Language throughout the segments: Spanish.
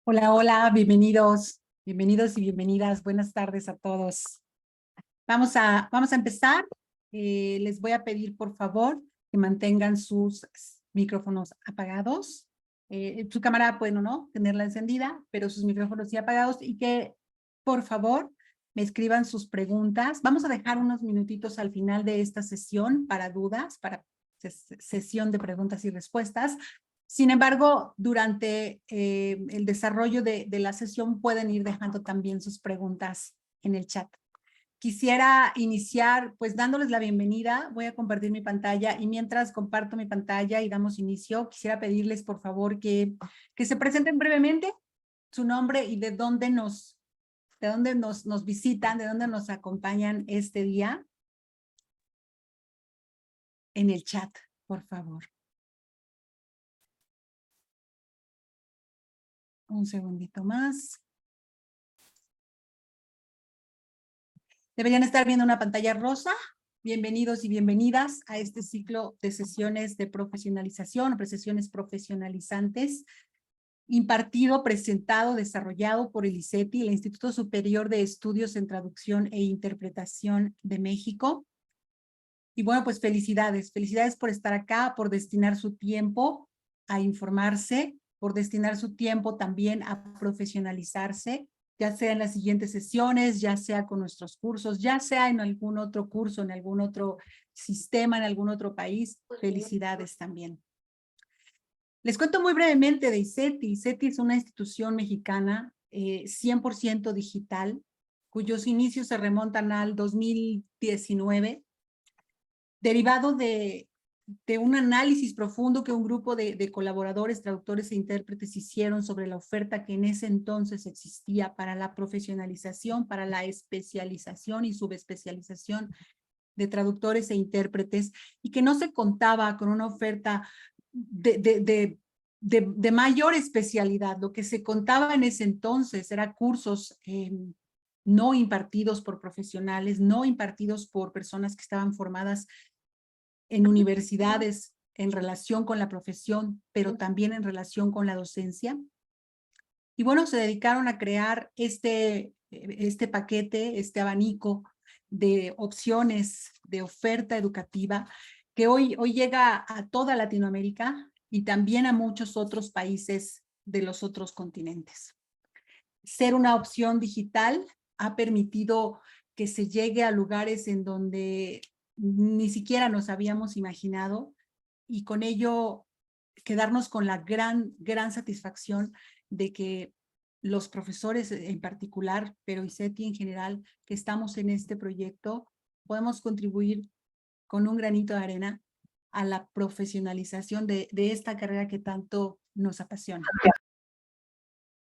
Hola, hola, bienvenidos y bienvenidas. Buenas tardes a todos. Vamos a empezar. Les voy a pedir, por favor, que mantengan sus micrófonos apagados. Su cámara pueden o no tenerla encendida, pero sus micrófonos sí apagados y que, por favor, me escriban sus preguntas. Vamos a dejar unos minutitos al final de esta sesión para dudas, para sesión de preguntas y respuestas. Sin embargo, durante el desarrollo de la sesión pueden ir dejando también sus preguntas en el chat. Quisiera iniciar pues dándoles la bienvenida. Voy a compartir mi pantalla y mientras comparto mi pantalla y damos inicio, quisiera pedirles por favor que se presenten brevemente su nombre y de dónde nos visitan, de dónde nos acompañan este día en el chat, por favor. Un segundito más. Deberían estar viendo una pantalla rosa. Bienvenidos y bienvenidas a este ciclo de sesiones de profesionalización, sesiones profesionalizantes, impartido, presentado, desarrollado por el ICETI, el Instituto Superior de Estudios en Traducción e Interpretación de México. Y bueno, pues felicidades por estar acá, por destinar su tiempo a informarse, por destinar su tiempo también a profesionalizarse, ya sea en las siguientes sesiones, ya sea con nuestros cursos, ya sea en algún otro curso, en algún otro sistema, en algún otro país. Felicidades también. Les cuento muy brevemente de ICETI. ICETI es una institución mexicana 100% digital, cuyos inicios se remontan al 2019, derivado de un análisis profundo que un grupo de colaboradores, traductores e intérpretes hicieron sobre la oferta que en ese entonces existía para la profesionalización, para la especialización y subespecialización de traductores e intérpretes, y que no se contaba con una oferta de mayor especialidad. Lo que se contaba en ese entonces era cursos no impartidos por profesionales, no impartidos por personas que estaban formadas en universidades en relación con la profesión, pero también en relación con la docencia. Y bueno, se dedicaron a crear este paquete, este abanico de opciones de oferta educativa que hoy llega a toda Latinoamérica y también a muchos otros países de los otros continentes. Ser una opción digital ha permitido que se llegue a lugares en donde ni siquiera nos habíamos imaginado, y con ello quedarnos con la gran satisfacción de que los profesores en particular, pero ICETI en general, que estamos en este proyecto, podemos contribuir con un granito de arena a la profesionalización de esta carrera que tanto nos apasiona.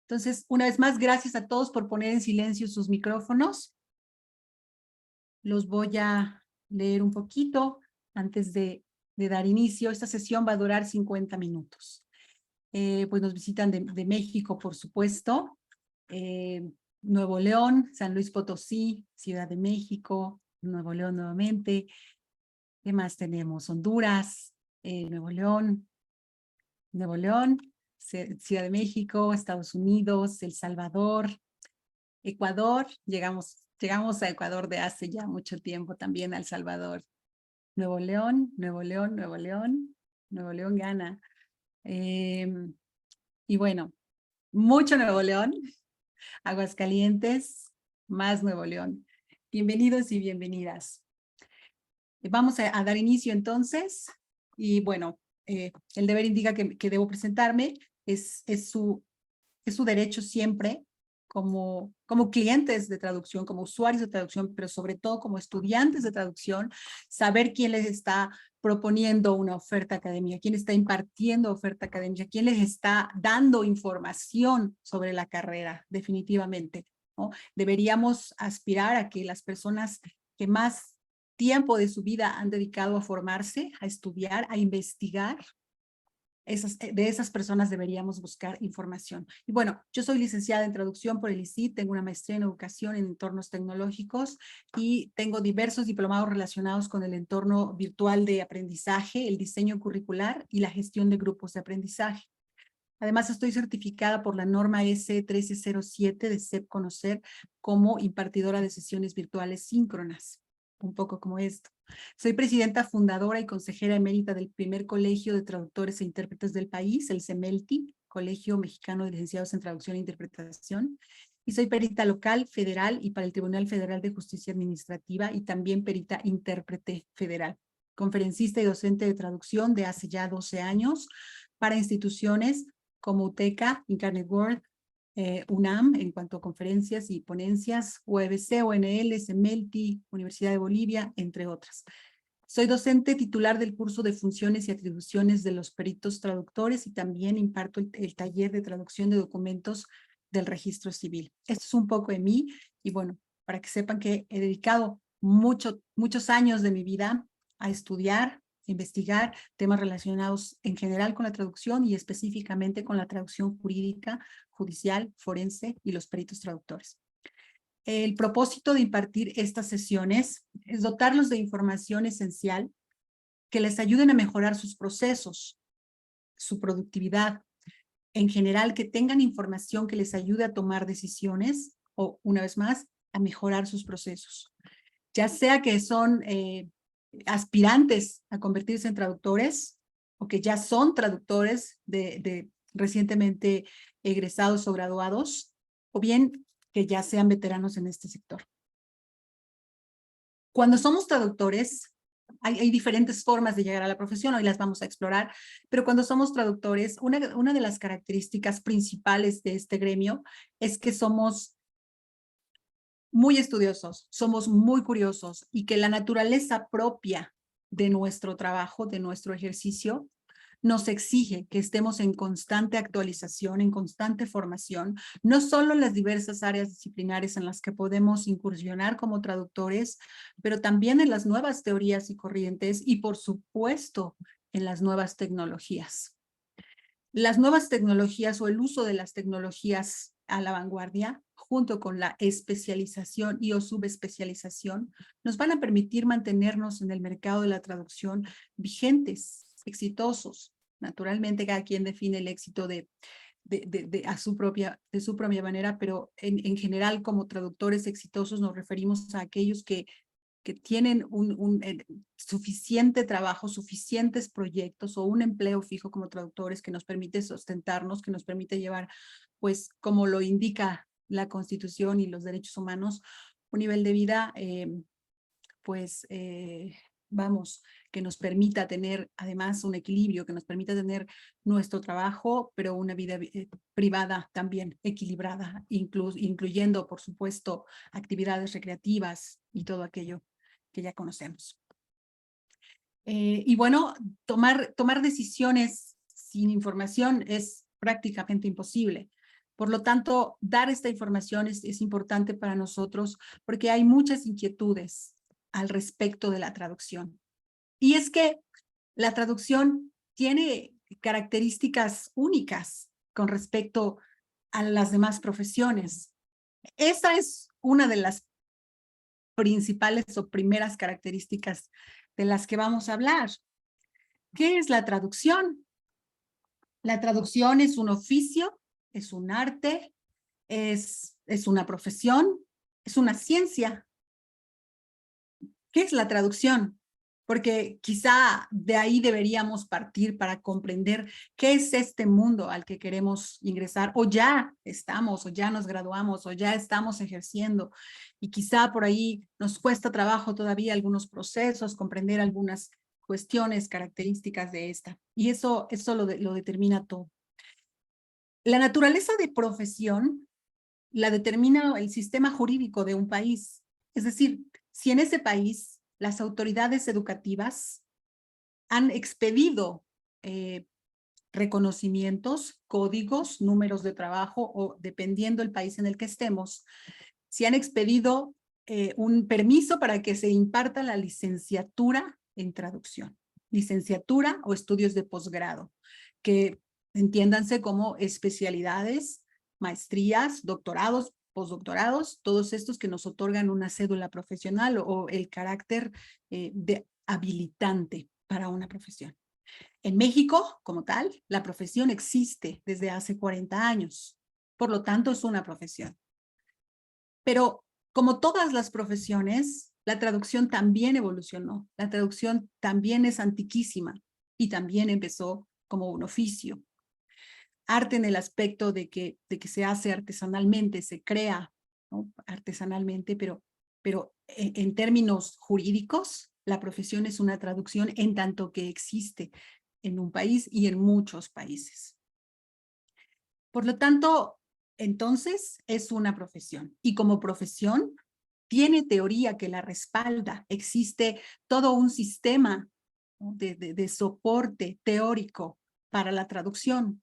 Entonces, una vez más, gracias a todos por poner en silencio sus micrófonos. Los voy a leer un poquito antes de dar inicio. Esta sesión va a durar 50 minutos. Pues nos visitan de México, por supuesto, Nuevo León, San Luis Potosí, Ciudad de México, Nuevo León nuevamente. ¿Qué más tenemos? Honduras, Nuevo León, Ciudad de México, Estados Unidos, El Salvador, Ecuador. Llegamos a Ecuador de hace ya mucho tiempo, también a El Salvador. Nuevo León gana. Y bueno, mucho Nuevo León, Aguascalientes, más Nuevo León. Bienvenidos y bienvenidas. Vamos a dar inicio entonces, y bueno, el deber indica que debo presentarme. Es su derecho siempre, como clientes de traducción, como usuarios de traducción, pero sobre todo como estudiantes de traducción, saber quién les está proponiendo una oferta académica, quién está impartiendo oferta académica, quién les está dando información sobre la carrera, definitivamente, ¿no? Deberíamos aspirar a que las personas que más tiempo de su vida han dedicado a formarse, a estudiar, a investigar, de esas personas deberíamos buscar información. Y bueno, yo soy licenciada en traducción por el ICIT, tengo una maestría en educación en entornos tecnológicos y tengo diversos diplomados relacionados con el entorno virtual de aprendizaje, el diseño curricular y la gestión de grupos de aprendizaje. Además, estoy certificada por la norma S1307 de CEP Conocer como impartidora de sesiones virtuales síncronas, un poco como esto. Soy presidenta fundadora y consejera emérita del primer colegio de traductores e intérpretes del país, el CEMELTI, Colegio Mexicano de Licenciados en Traducción e Interpretación. Y soy perita local, federal y para el Tribunal Federal de Justicia Administrativa y también perita intérprete federal. Conferencista y docente de traducción de hace ya 12 años para instituciones como UTECA, Incarnate Word, UNAM en cuanto a conferencias y ponencias, UEBC, ONL, CEMELTI, Universidad de Bolivia, entre otras. Soy docente titular del curso de funciones y atribuciones de los peritos traductores y también imparto el taller de traducción de documentos del registro civil. Esto es un poco de mí y bueno, para que sepan que he dedicado muchos años de mi vida a estudiar, investigar temas relacionados en general con la traducción y específicamente con la traducción jurídica, judicial, forense y los peritos traductores. El propósito de impartir estas sesiones es dotarlos de información esencial que les ayuden a mejorar sus procesos, su productividad, en general que tengan información que les ayude a tomar decisiones o, una vez más, a mejorar sus procesos. Ya sea que son aspirantes a convertirse en traductores o que ya son traductores de recientemente egresados o graduados, o bien que ya sean veteranos en este sector. Cuando somos traductores, hay diferentes formas de llegar a la profesión, hoy las vamos a explorar, pero cuando somos traductores, una de las características principales de este gremio es que somos muy estudiosos, somos muy curiosos y que la naturaleza propia de nuestro trabajo, de nuestro ejercicio, nos exige que estemos en constante actualización, en constante formación, no solo en las diversas áreas disciplinares en las que podemos incursionar como traductores, pero también en las nuevas teorías y corrientes y, por supuesto, en las nuevas tecnologías. Las nuevas tecnologías o el uso de las tecnologías a la vanguardia, junto con la especialización y o subespecialización, nos van a permitir mantenernos en el mercado de la traducción vigentes, exitosos. Naturalmente, cada quien define el éxito de su propia manera, pero en general, como traductores exitosos, nos referimos a aquellos que tienen suficiente trabajo, suficientes proyectos o un empleo fijo como traductores que nos permite sustentarnos, que nos permite llevar, pues, como lo indica la Constitución y los derechos humanos, un nivel de vida, vamos, que nos permita tener además un equilibrio, que nos permita tener nuestro trabajo, pero una vida privada también equilibrada, incluyendo, por supuesto, actividades recreativas y todo aquello que ya conocemos. Y bueno, tomar decisiones sin información es prácticamente imposible. Por lo tanto, dar esta información es importante para nosotros porque hay muchas inquietudes al respecto de la traducción. Y es que la traducción tiene características únicas con respecto a las demás profesiones. Esa es una de las principales o primeras características de las que vamos a hablar. ¿Qué es la traducción? La traducción es un oficio, es un arte, es una profesión, es una ciencia. ¿Qué es la traducción? Porque quizá de ahí deberíamos partir para comprender qué es este mundo al que queremos ingresar, o ya estamos, o ya nos graduamos, o ya estamos ejerciendo, y quizá por ahí nos cuesta trabajo todavía algunos procesos, comprender algunas cuestiones, características de esta, y eso lo determina todo. La naturaleza de profesión la determina el sistema jurídico de un país, es decir, si en ese país las autoridades educativas han expedido reconocimientos, códigos, números de trabajo o dependiendo del país en el que estemos, si han expedido un permiso para que se imparta la licenciatura en traducción, licenciatura o estudios de posgrado, que entiéndanse como especialidades, maestrías, doctorados, postdoctorados, todos estos que nos otorgan una cédula profesional o el carácter de habilitante para una profesión. En México, como tal, la profesión existe desde hace 40 años. Por lo tanto, es una profesión. Pero como todas las profesiones, la traducción también evolucionó. La traducción también es antiquísima y también empezó como un oficio. Arte en el aspecto de que se hace artesanalmente, se crea, ¿no?, artesanalmente, pero en términos jurídicos, la profesión es una traducción en tanto que existe en un país y en muchos países. Por lo tanto, entonces es una profesión. Y como profesión, tiene teoría que la respalda. Existe todo un sistema, ¿no?, de soporte teórico para la traducción.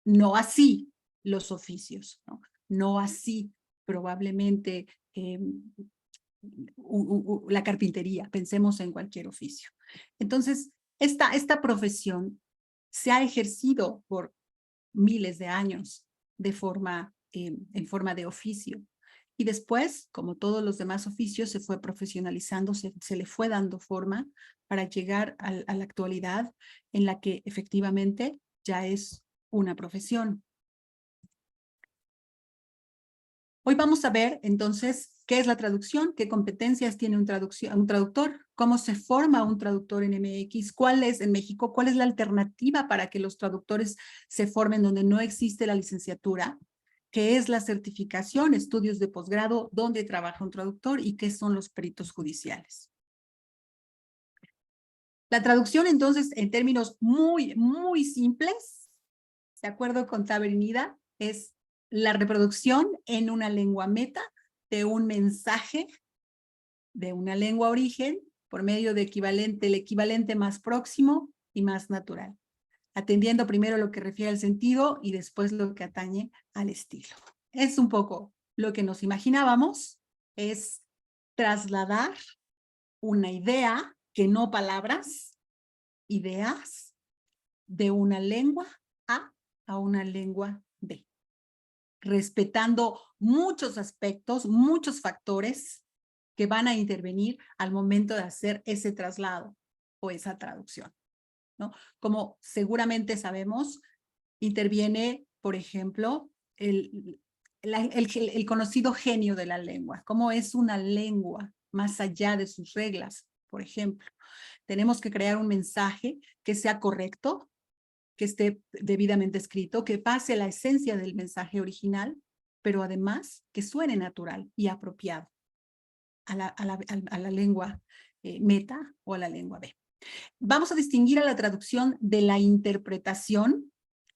No así los oficios, ¿no? No así probablemente la carpintería. Pensemos en cualquier oficio. Entonces, esta profesión se ha ejercido por miles de años en forma de oficio. Y después, como todos los demás oficios, se fue profesionalizando, se le fue dando forma para llegar a la actualidad en la que efectivamente ya es una profesión. Hoy vamos a ver entonces qué es la traducción, qué competencias tiene un traductor, cómo se forma un traductor en MX, cuál es en México, cuál es la alternativa para que los traductores se formen donde no existe la licenciatura, qué es la certificación, estudios de posgrado, dónde trabaja un traductor y qué son los peritos judiciales. La traducción entonces en términos muy, muy simples, de acuerdo con Tabernida, es la reproducción en una lengua meta de un mensaje de una lengua origen por medio de el equivalente más próximo y más natural, atendiendo primero lo que refiere al sentido y después lo que atañe al estilo. Es un poco lo que nos imaginábamos, es trasladar una idea, que no palabras, ideas, de una lengua a una lengua B, respetando muchos aspectos, muchos factores que van a intervenir al momento de hacer ese traslado o esa traducción, ¿no? Como seguramente sabemos, interviene, por ejemplo, el conocido genio de la lengua, cómo es una lengua más allá de sus reglas, por ejemplo. Tenemos que crear un mensaje que sea correcto, que esté debidamente escrito, que pase la esencia del mensaje original, pero además que suene natural y apropiado a la lengua meta o a la lengua B. Vamos a distinguir a la traducción de la interpretación,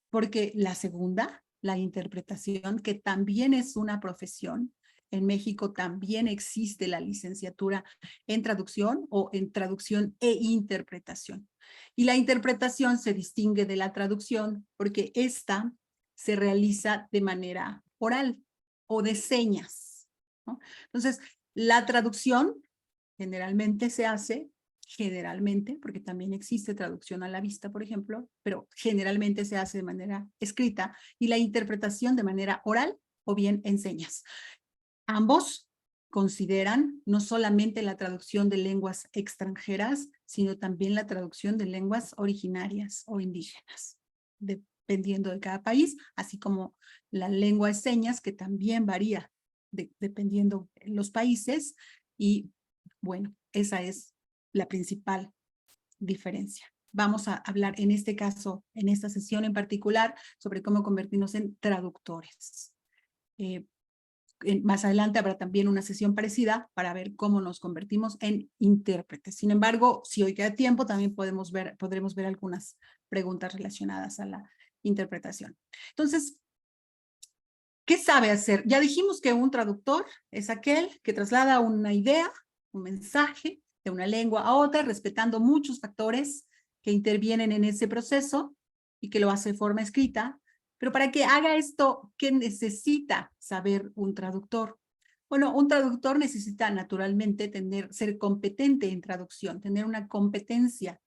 porque la segunda, la interpretación, que también es una profesión, en México también existe la licenciatura en traducción o en traducción e interpretación. Y la interpretación se distingue de la traducción porque esta se realiza de manera oral o de señas, ¿no? Entonces, la traducción generalmente se hace, porque también existe traducción a la vista, por ejemplo, pero generalmente se hace de manera escrita, y la interpretación de manera oral o bien en señas. Ambos consideran no solamente la traducción de lenguas extranjeras, sino también la traducción de lenguas originarias o indígenas, dependiendo de cada país, así como la lengua de señas, que también varía dependiendo de los países. Y bueno, esa es la principal diferencia. Vamos a hablar en este caso, en esta sesión en particular, sobre cómo convertirnos en traductores. Más adelante habrá también una sesión parecida para ver cómo nos convertimos en intérpretes. Sin embargo, si hoy queda tiempo, también podremos ver algunas preguntas relacionadas a la interpretación. Entonces, ¿qué sabe hacer? Ya dijimos que un traductor es aquel que traslada una idea, un mensaje de una lengua a otra, respetando muchos factores que intervienen en ese proceso y que lo hace de forma escrita. Pero para que haga esto, ¿qué necesita saber un traductor? Bueno, un traductor necesita naturalmente ser competente en traducción, tener una competencia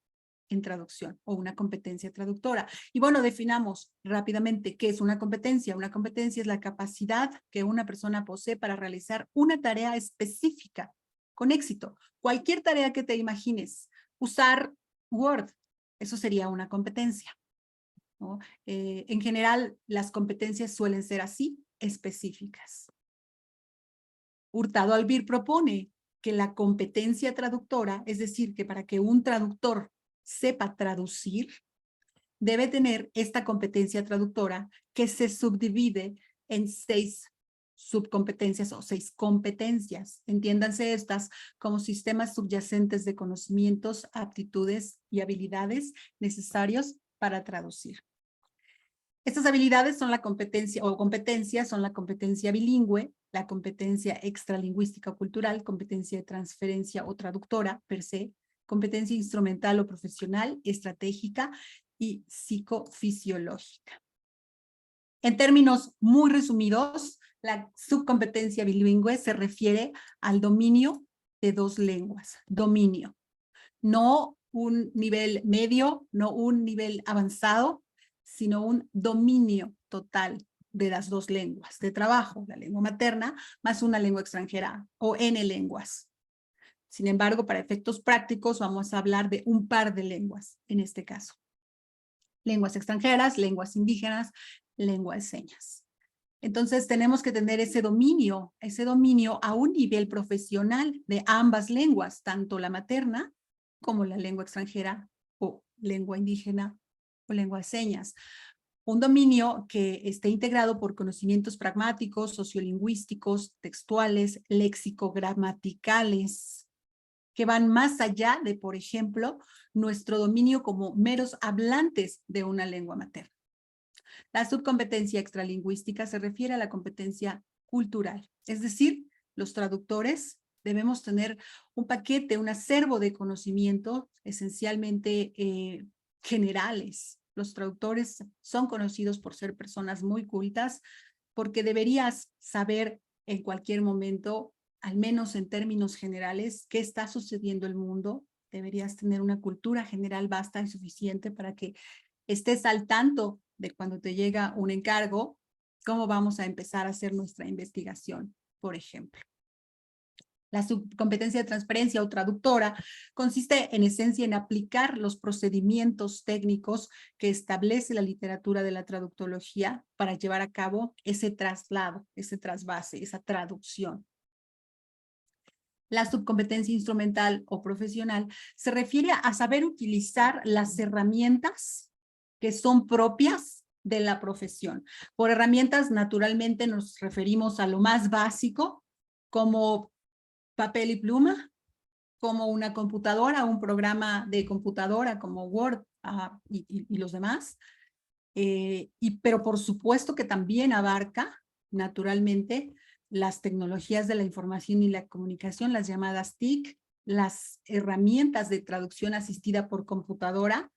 en traducción o una competencia traductora. Y bueno, definamos rápidamente qué es una competencia. Una competencia es la capacidad que una persona posee para realizar una tarea específica con éxito. Cualquier tarea que te imagines. Usar Word Eso sería una competencia, ¿no? En general, las competencias suelen ser así, específicas. Hurtado Albir propone que la competencia traductora, es decir, que para que un traductor sepa traducir, debe tener esta competencia traductora que se subdivide en 6 subcompetencias o 6 competencias. Entiéndanse estas como sistemas subyacentes de conocimientos, aptitudes y habilidades necesarios para traducir. Estas habilidades son la competencia o competencias son la competencia bilingüe, la competencia extralingüística o cultural, competencia de transferencia o traductora per se, competencia instrumental o profesional, estratégica y psicofisiológica. En términos muy resumidos, la subcompetencia bilingüe se refiere al dominio de 2 lenguas. Dominio. No un nivel medio, no un nivel avanzado, sino un dominio total de las 2 lenguas de trabajo, la lengua materna más una lengua extranjera o N lenguas. Sin embargo, para efectos prácticos vamos a hablar de un par de lenguas en este caso. Lenguas extranjeras, lenguas indígenas, lengua de señas. Entonces tenemos que tener ese dominio a un nivel profesional de ambas lenguas, tanto la materna como la lengua extranjera o lengua indígena o lengua de señas. Un dominio que esté integrado por conocimientos pragmáticos, sociolingüísticos, textuales, léxico-gramaticales, que van más allá de, por ejemplo, nuestro dominio como meros hablantes de una lengua materna. La subcompetencia extralingüística se refiere a la competencia cultural, es decir, los traductores debemos tener un paquete, un acervo de conocimiento esencialmente generales. Los traductores son conocidos por ser personas muy cultas, porque deberías saber en cualquier momento, al menos en términos generales, qué está sucediendo en el mundo. Deberías tener una cultura general vasta y suficiente para que estés al tanto de cuando te llega un encargo, cómo vamos a empezar a hacer nuestra investigación, por ejemplo. La subcompetencia de transferencia o traductora consiste en esencia en aplicar los procedimientos técnicos que establece la literatura de la traductología para llevar a cabo ese traslado, ese trasvase, esa traducción. La subcompetencia instrumental o profesional se refiere a saber utilizar las herramientas que son propias de la profesión. Por herramientas, naturalmente, nos referimos a lo más básico, como papel y pluma, como una computadora, un programa de computadora como Word y los demás. Pero por supuesto que también abarca, naturalmente, las tecnologías de la información y la comunicación, las llamadas TIC, las herramientas de traducción asistida por computadora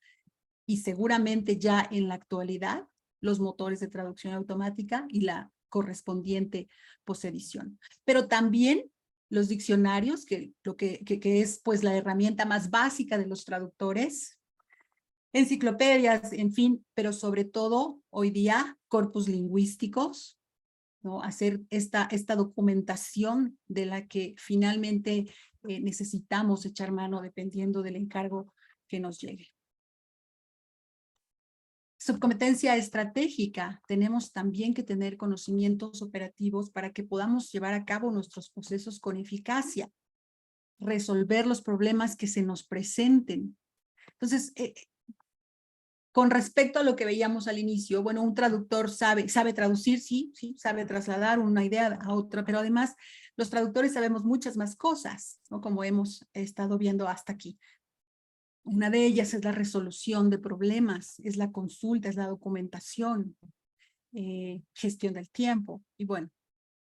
y seguramente ya en la actualidad los motores de traducción automática y la correspondiente posedición. Pero también los diccionarios, que es pues la herramienta más básica de los traductores, enciclopedias, en fin, pero sobre todo hoy día corpus lingüísticos, ¿no? Hacer esta documentación de la que finalmente necesitamos echar mano dependiendo del encargo que nos llegue. Subcompetencia estratégica. Tenemos también que tener conocimientos operativos para que podamos llevar a cabo nuestros procesos con eficacia, resolver los problemas que se nos presenten. Entonces, con respecto a lo que veíamos al inicio, bueno, un traductor sabe traducir, sí, sabe trasladar una idea a otra, pero además los traductores sabemos muchas más cosas, ¿no? Como hemos estado viendo hasta aquí. Una de ellas es la resolución de problemas, es la consulta, es la documentación, gestión del tiempo, y bueno,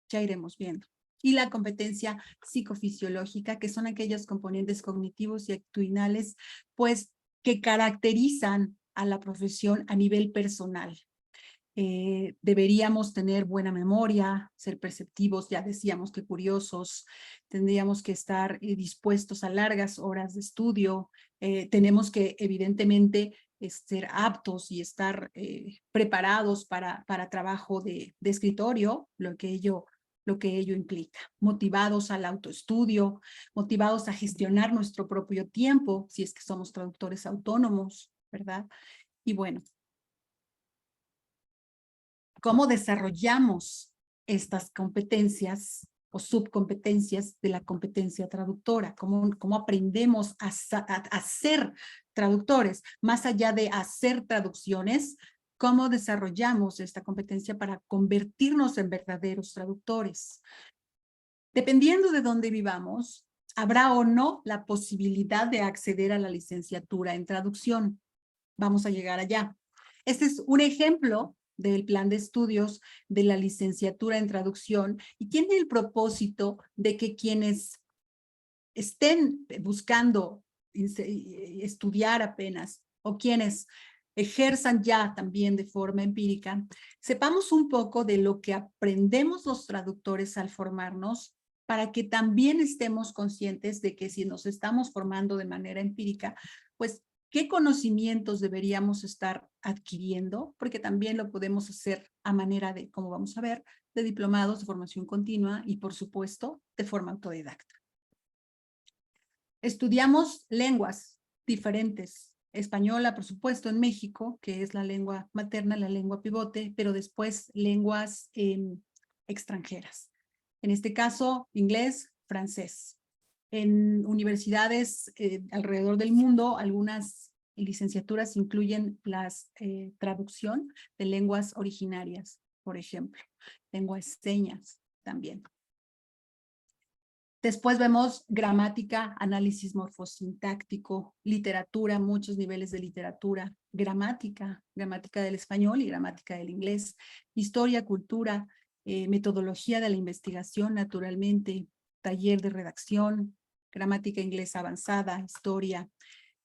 ya iremos viendo. Y la competencia psicofisiológica, que son aquellos componentes cognitivos y actitudinales, pues, que caracterizan a la profesión a nivel personal. Deberíamos tener buena memoria, ser perceptivos, ya decíamos que curiosos, tendríamos que estar dispuestos a largas horas de estudio, tenemos que evidentemente ser aptos y estar preparados para trabajo de escritorio, lo que ello implica, motivados al autoestudio, motivados a gestionar nuestro propio tiempo, si es que somos traductores autónomos, ¿verdad? Y bueno, ¿cómo desarrollamos estas competencias o subcompetencias de la competencia traductora? ¿Cómo aprendemos a ser traductores? Más allá de hacer traducciones, ¿cómo desarrollamos esta competencia para convertirnos en verdaderos traductores? Dependiendo de dónde vivamos, habrá o no la posibilidad de acceder a la licenciatura en traducción. Vamos a llegar allá. Este es un ejemplo del plan de estudios de la licenciatura en traducción y tiene el propósito de que quienes estén buscando estudiar apenas o quienes ejerzan ya también de forma empírica, sepamos un poco de lo que aprendemos los traductores al formarnos para que también estemos conscientes de que si nos estamos formando de manera empírica, pues qué conocimientos deberíamos estar adquiriendo, porque también lo podemos hacer a manera de, como vamos a ver, de diplomados de formación continua y, por supuesto, de forma autodidacta. Estudiamos lenguas diferentes. Española, por supuesto, en México, que es la lengua materna, la lengua pivote, pero después lenguas extranjeras. En este caso, inglés, francés. En universidades alrededor del mundo, algunas licenciaturas incluyen la traducción de lenguas originarias, por ejemplo, lenguas señas también. Después vemos gramática, análisis morfosintáctico, literatura, muchos niveles de literatura, gramática del español y gramática del inglés, historia, cultura, metodología de la investigación, naturalmente, taller de redacción, gramática inglesa avanzada, historia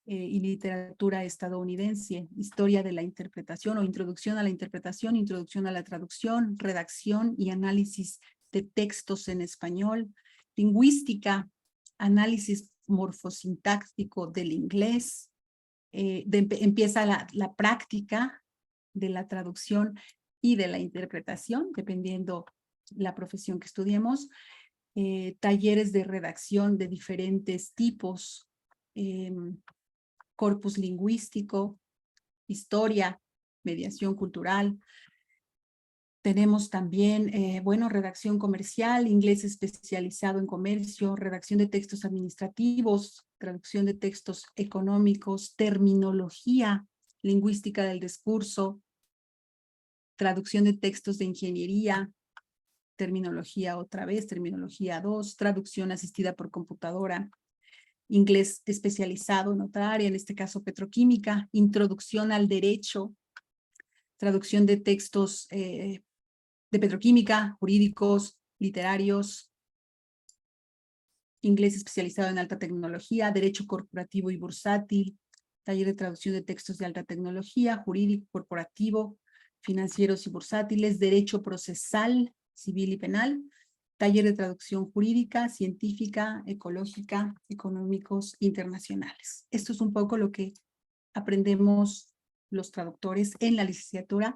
y literatura estadounidense, historia de la interpretación o introducción a la interpretación, introducción a la traducción, redacción y análisis de textos en español, lingüística, análisis morfosintáctico del inglés, empieza la práctica de la traducción y de la interpretación, dependiendo la profesión que estudiemos, talleres de redacción de diferentes tipos, corpus lingüístico, historia, mediación cultural. Tenemos también, bueno, redacción comercial, inglés especializado en comercio, redacción de textos administrativos, traducción de textos económicos, terminología, lingüística del discurso, traducción de textos de ingeniería, terminología otra vez, terminología 2, traducción asistida por computadora, inglés especializado en otra área, en este caso petroquímica, introducción al derecho, traducción de textos de petroquímica, jurídicos, literarios, inglés especializado en alta tecnología, derecho corporativo y bursátil, taller de traducción de textos de alta tecnología, jurídico, corporativo, financieros y bursátiles, derecho procesal, civil y penal, taller de traducción jurídica, científica, ecológica, económicos, internacionales. Esto es un poco lo que aprendemos los traductores en la licenciatura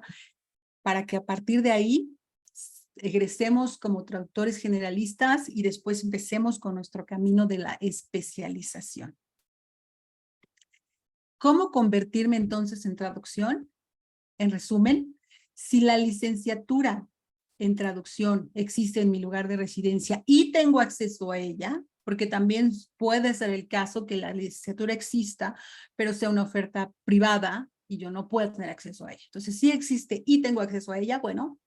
para que a partir de ahí egresemos como traductores generalistas y después empecemos con nuestro camino de la especialización. ¿Cómo convertirme entonces en traducción? En resumen, si la licenciatura en traducción existe en mi lugar de residencia y tengo acceso a ella, porque también puede ser el caso que la licenciatura exista, pero sea una oferta privada y yo no puedo tener acceso a ella. Entonces, si existe y tengo acceso a ella, bueno,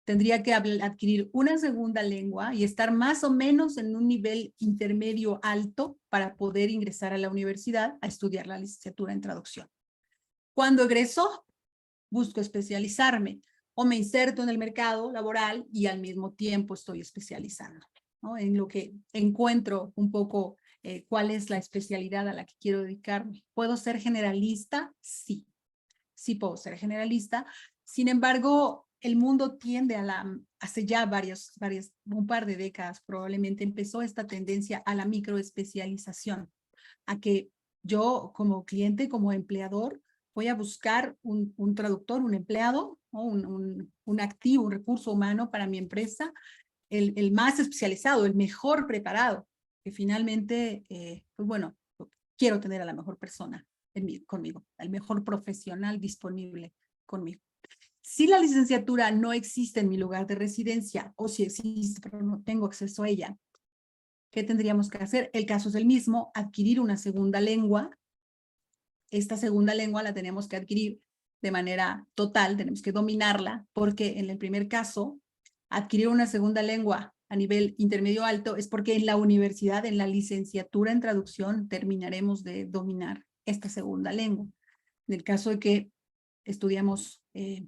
tendría que adquirir una segunda lengua y estar más o menos en un nivel intermedio alto para poder ingresar a la universidad a estudiar la licenciatura en traducción. Cuando egreso, busco especializarme o me inserto en el mercado laboral y al mismo tiempo estoy especializando, ¿no? En lo que encuentro un poco cuál es la especialidad a la que quiero dedicarme. ¿Puedo ser generalista? Sí, sí puedo ser generalista. Sin embargo, el mundo tiende hace ya un par de décadas probablemente empezó esta tendencia a la microespecialización, a que yo como cliente, como empleador, voy a buscar un traductor, un empleado, ¿no? un activo, un recurso humano para mi empresa, el más especializado, el mejor preparado, que finalmente, pues bueno, quiero tener a la mejor persona conmigo, el mejor profesional disponible conmigo. Si la licenciatura no existe en mi lugar de residencia, o si existe, pero no tengo acceso a ella, ¿qué tendríamos que hacer? El caso es el mismo, adquirir una segunda lengua. Esta segunda lengua la tenemos que adquirir de manera total, tenemos que dominarla, porque en el primer caso, adquirir una segunda lengua a nivel intermedio alto es porque en la universidad, en la licenciatura en traducción, terminaremos de dominar esta segunda lengua. En el caso de que estudiamos, que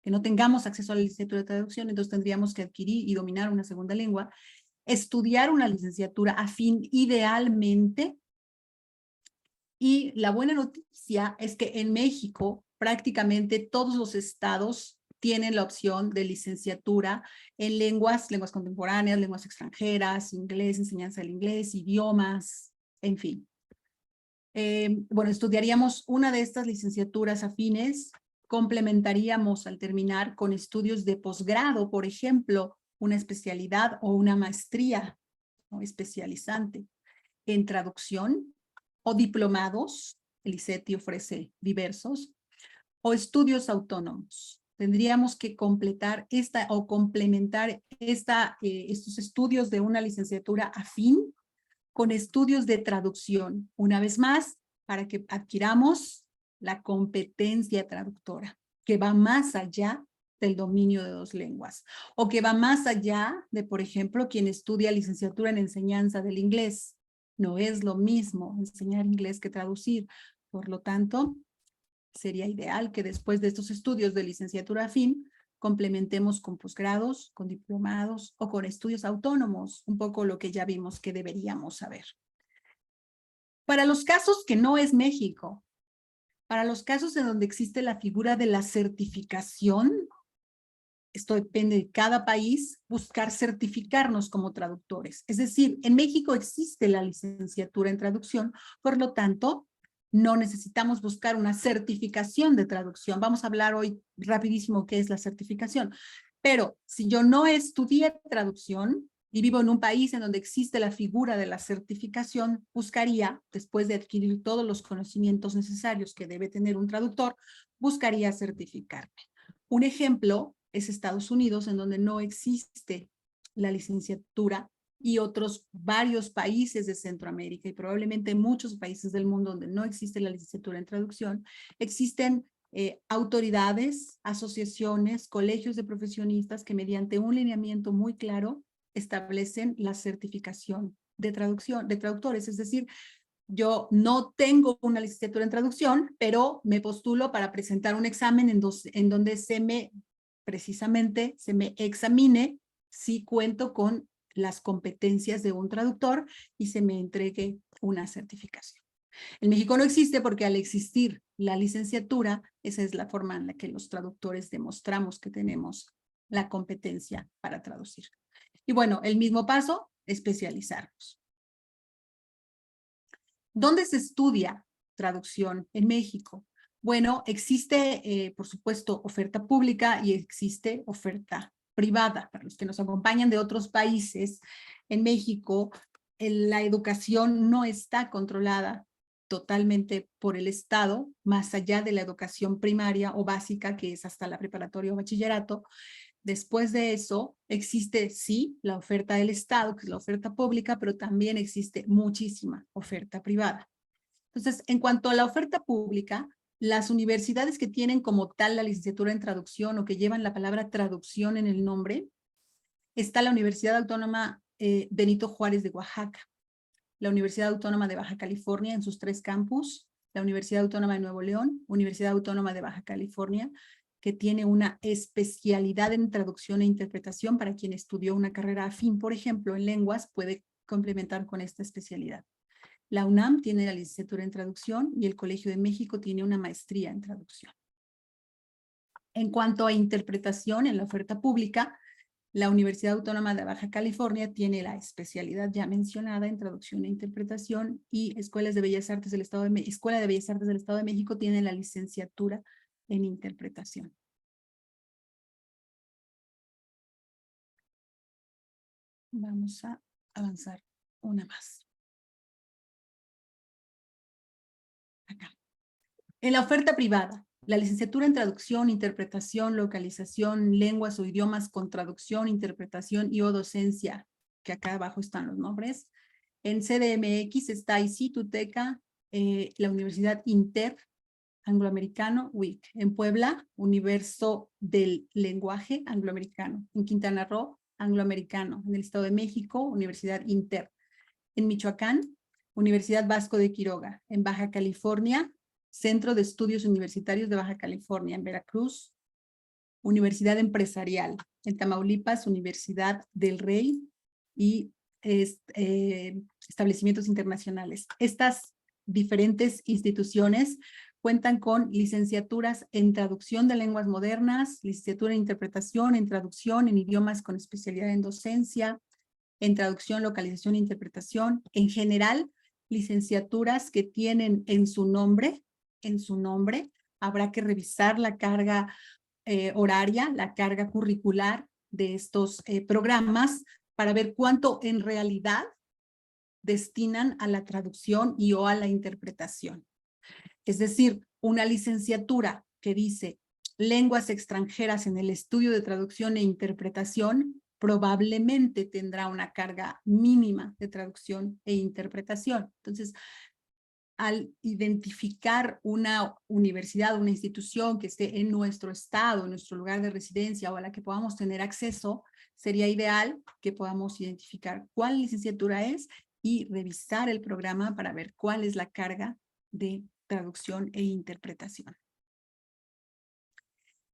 no tengamos acceso a la licenciatura de traducción, entonces tendríamos que adquirir y dominar una segunda lengua, estudiar una licenciatura afín idealmente. Y la buena noticia es que en México prácticamente todos los estados tienen la opción de licenciatura en lenguas contemporáneas, lenguas extranjeras, inglés, enseñanza del inglés, idiomas, en fin. Bueno, estudiaríamos una de estas licenciaturas afines, complementaríamos al terminar con estudios de posgrado, por ejemplo, una especialidad o una maestría, ¿no?, especializante en traducción, o diplomados, el ICETI ofrece diversos, o estudios autónomos. Tendríamos que completar o complementar estos estudios de una licenciatura afín con estudios de traducción, una vez más, para que adquiramos la competencia traductora, que va más allá del dominio de dos lenguas, o que va más allá de, por ejemplo, quien estudia licenciatura en enseñanza del inglés. No es lo mismo enseñar inglés que traducir. Por lo tanto, sería ideal que después de estos estudios de licenciatura afín, complementemos con posgrados, con diplomados o con estudios autónomos, un poco lo que ya vimos que deberíamos saber. Para los casos que no es México, para los casos en donde existe la figura de la certificación, esto depende de cada país, buscar certificarnos como traductores. Es decir, en México existe la licenciatura en traducción, por lo tanto, no necesitamos buscar una certificación de traducción. Vamos a hablar hoy rapidísimo qué es la certificación. Pero si yo no estudié traducción y vivo en un país en donde existe la figura de la certificación, buscaría, después de adquirir todos los conocimientos necesarios que debe tener un traductor, buscaría certificarme. Un ejemplo es Estados Unidos, en donde no existe la licenciatura, y otros varios países de Centroamérica y probablemente muchos países del mundo donde no existe la licenciatura en traducción, existen autoridades, asociaciones, colegios de profesionistas que mediante un lineamiento muy claro establecen la certificación de traducción, de traductores. Es decir, yo no tengo una licenciatura en traducción, pero me postulo para presentar un examen en donde precisamente se me examine si cuento con las competencias de un traductor y se me entregue una certificación. En México no existe porque al existir la licenciatura, esa es la forma en la que los traductores demostramos que tenemos la competencia para traducir. Y bueno, el mismo paso, especializarnos. ¿Dónde se estudia traducción en México? Bueno, existe, por supuesto, oferta pública y existe oferta privada. Para los que nos acompañan de otros países, en México, la educación no está controlada totalmente por el Estado, más allá de la educación primaria o básica, que es hasta la preparatoria o bachillerato. Después de eso, existe, sí, la oferta del Estado, que es la oferta pública, pero también existe muchísima oferta privada. Entonces, en cuanto a la oferta pública, las universidades que tienen como tal la licenciatura en traducción o que llevan la palabra traducción en el nombre, está la Universidad Autónoma Benito Juárez de Oaxaca, la Universidad Autónoma de Baja California en sus 3 campus, la Universidad Autónoma de Nuevo León, Universidad Autónoma de Baja California, que tiene una especialidad en traducción e interpretación para quien estudió una carrera afín, por ejemplo, en lenguas, puede complementar con esta especialidad. La UNAM tiene la licenciatura en traducción y el Colegio de México tiene una maestría en traducción. En cuanto a interpretación en la oferta pública, la Universidad Autónoma de Baja California tiene la especialidad ya mencionada en traducción e interpretación, y Escuela de Bellas Artes del Estado de México tiene la licenciatura en interpretación. Vamos a avanzar una más. Acá. En la oferta privada, la licenciatura en traducción, interpretación, localización, lenguas o idiomas con traducción, interpretación y o docencia, que acá abajo están los nombres. En CDMX está ICIT, UTECA, la Universidad Inter Angloamericano, UIC. En Puebla, Universo del Lenguaje Angloamericano. En Quintana Roo, Angloamericano. En el Estado de México, Universidad Inter. En Michoacán, Universidad Vasco de Quiroga. En Baja California, Centro de Estudios Universitarios de Baja California. En Veracruz, Universidad Empresarial. En Tamaulipas, Universidad del Rey y establecimientos internacionales. Estas diferentes instituciones cuentan con licenciaturas en traducción de lenguas modernas, licenciatura en interpretación, en traducción, en idiomas con especialidad en docencia, en traducción, localización e interpretación. En general, licenciaturas que tienen en su nombre, habrá que revisar la carga horaria, la carga curricular de estos programas para ver cuánto en realidad destinan a la traducción y o a la interpretación. Es decir, una licenciatura que dice lenguas extranjeras en el estudio de traducción e interpretación probablemente tendrá una carga mínima de traducción e interpretación. Entonces, al identificar una universidad, una institución que esté en nuestro estado, en nuestro lugar de residencia o a la que podamos tener acceso, sería ideal que podamos identificar cuál licenciatura es y revisar el programa para ver cuál es la carga de traducción e interpretación.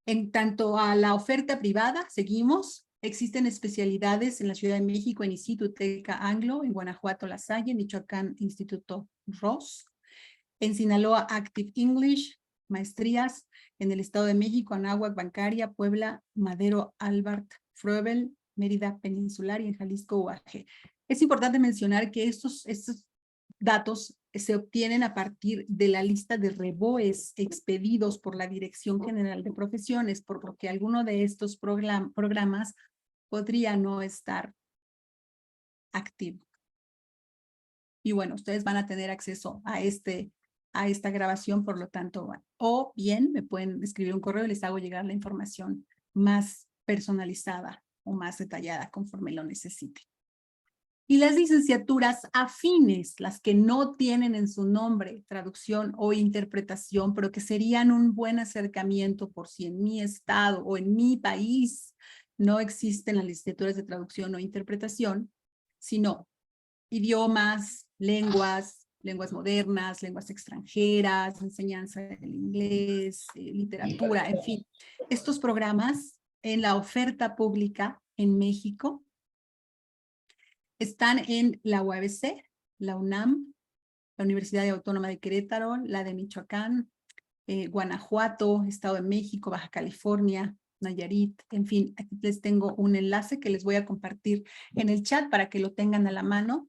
En tanto a la oferta privada, seguimos. Existen especialidades en la Ciudad de México, en ICIT, UTECA Anglo, en Guanajuato, La Salle, en Michoacán, Instituto Ross, en Sinaloa, Active English, maestrías, en el Estado de México, Anáhuac, Bancaria, Puebla, Madero, Albert, Froebel, Mérida Peninsular y en Jalisco, UAG. Es importante mencionar que estos datos se obtienen a partir de la lista de REBOES expedidos por la Dirección General de Profesiones, por lo que alguno de estos programas podría no estar activo. Y bueno, ustedes van a tener acceso a esta grabación, por lo tanto, o bien me pueden escribir un correo y les hago llegar la información más personalizada o más detallada conforme lo necesiten. Y las licenciaturas afines, las que no tienen en su nombre traducción o interpretación, pero que serían un buen acercamiento por si en mi estado o en mi país no existen las licenciaturas de traducción o interpretación, sino idiomas, lenguas modernas, lenguas extranjeras, enseñanza del inglés, literatura, en fin. Estos programas en la oferta pública en México están en la UABC, la UNAM, la Universidad Autónoma de Querétaro, la de Michoacán, Guanajuato, Estado de México, Baja California, Nayarit, en fin, aquí les tengo un enlace que les voy a compartir en el chat para que lo tengan a la mano.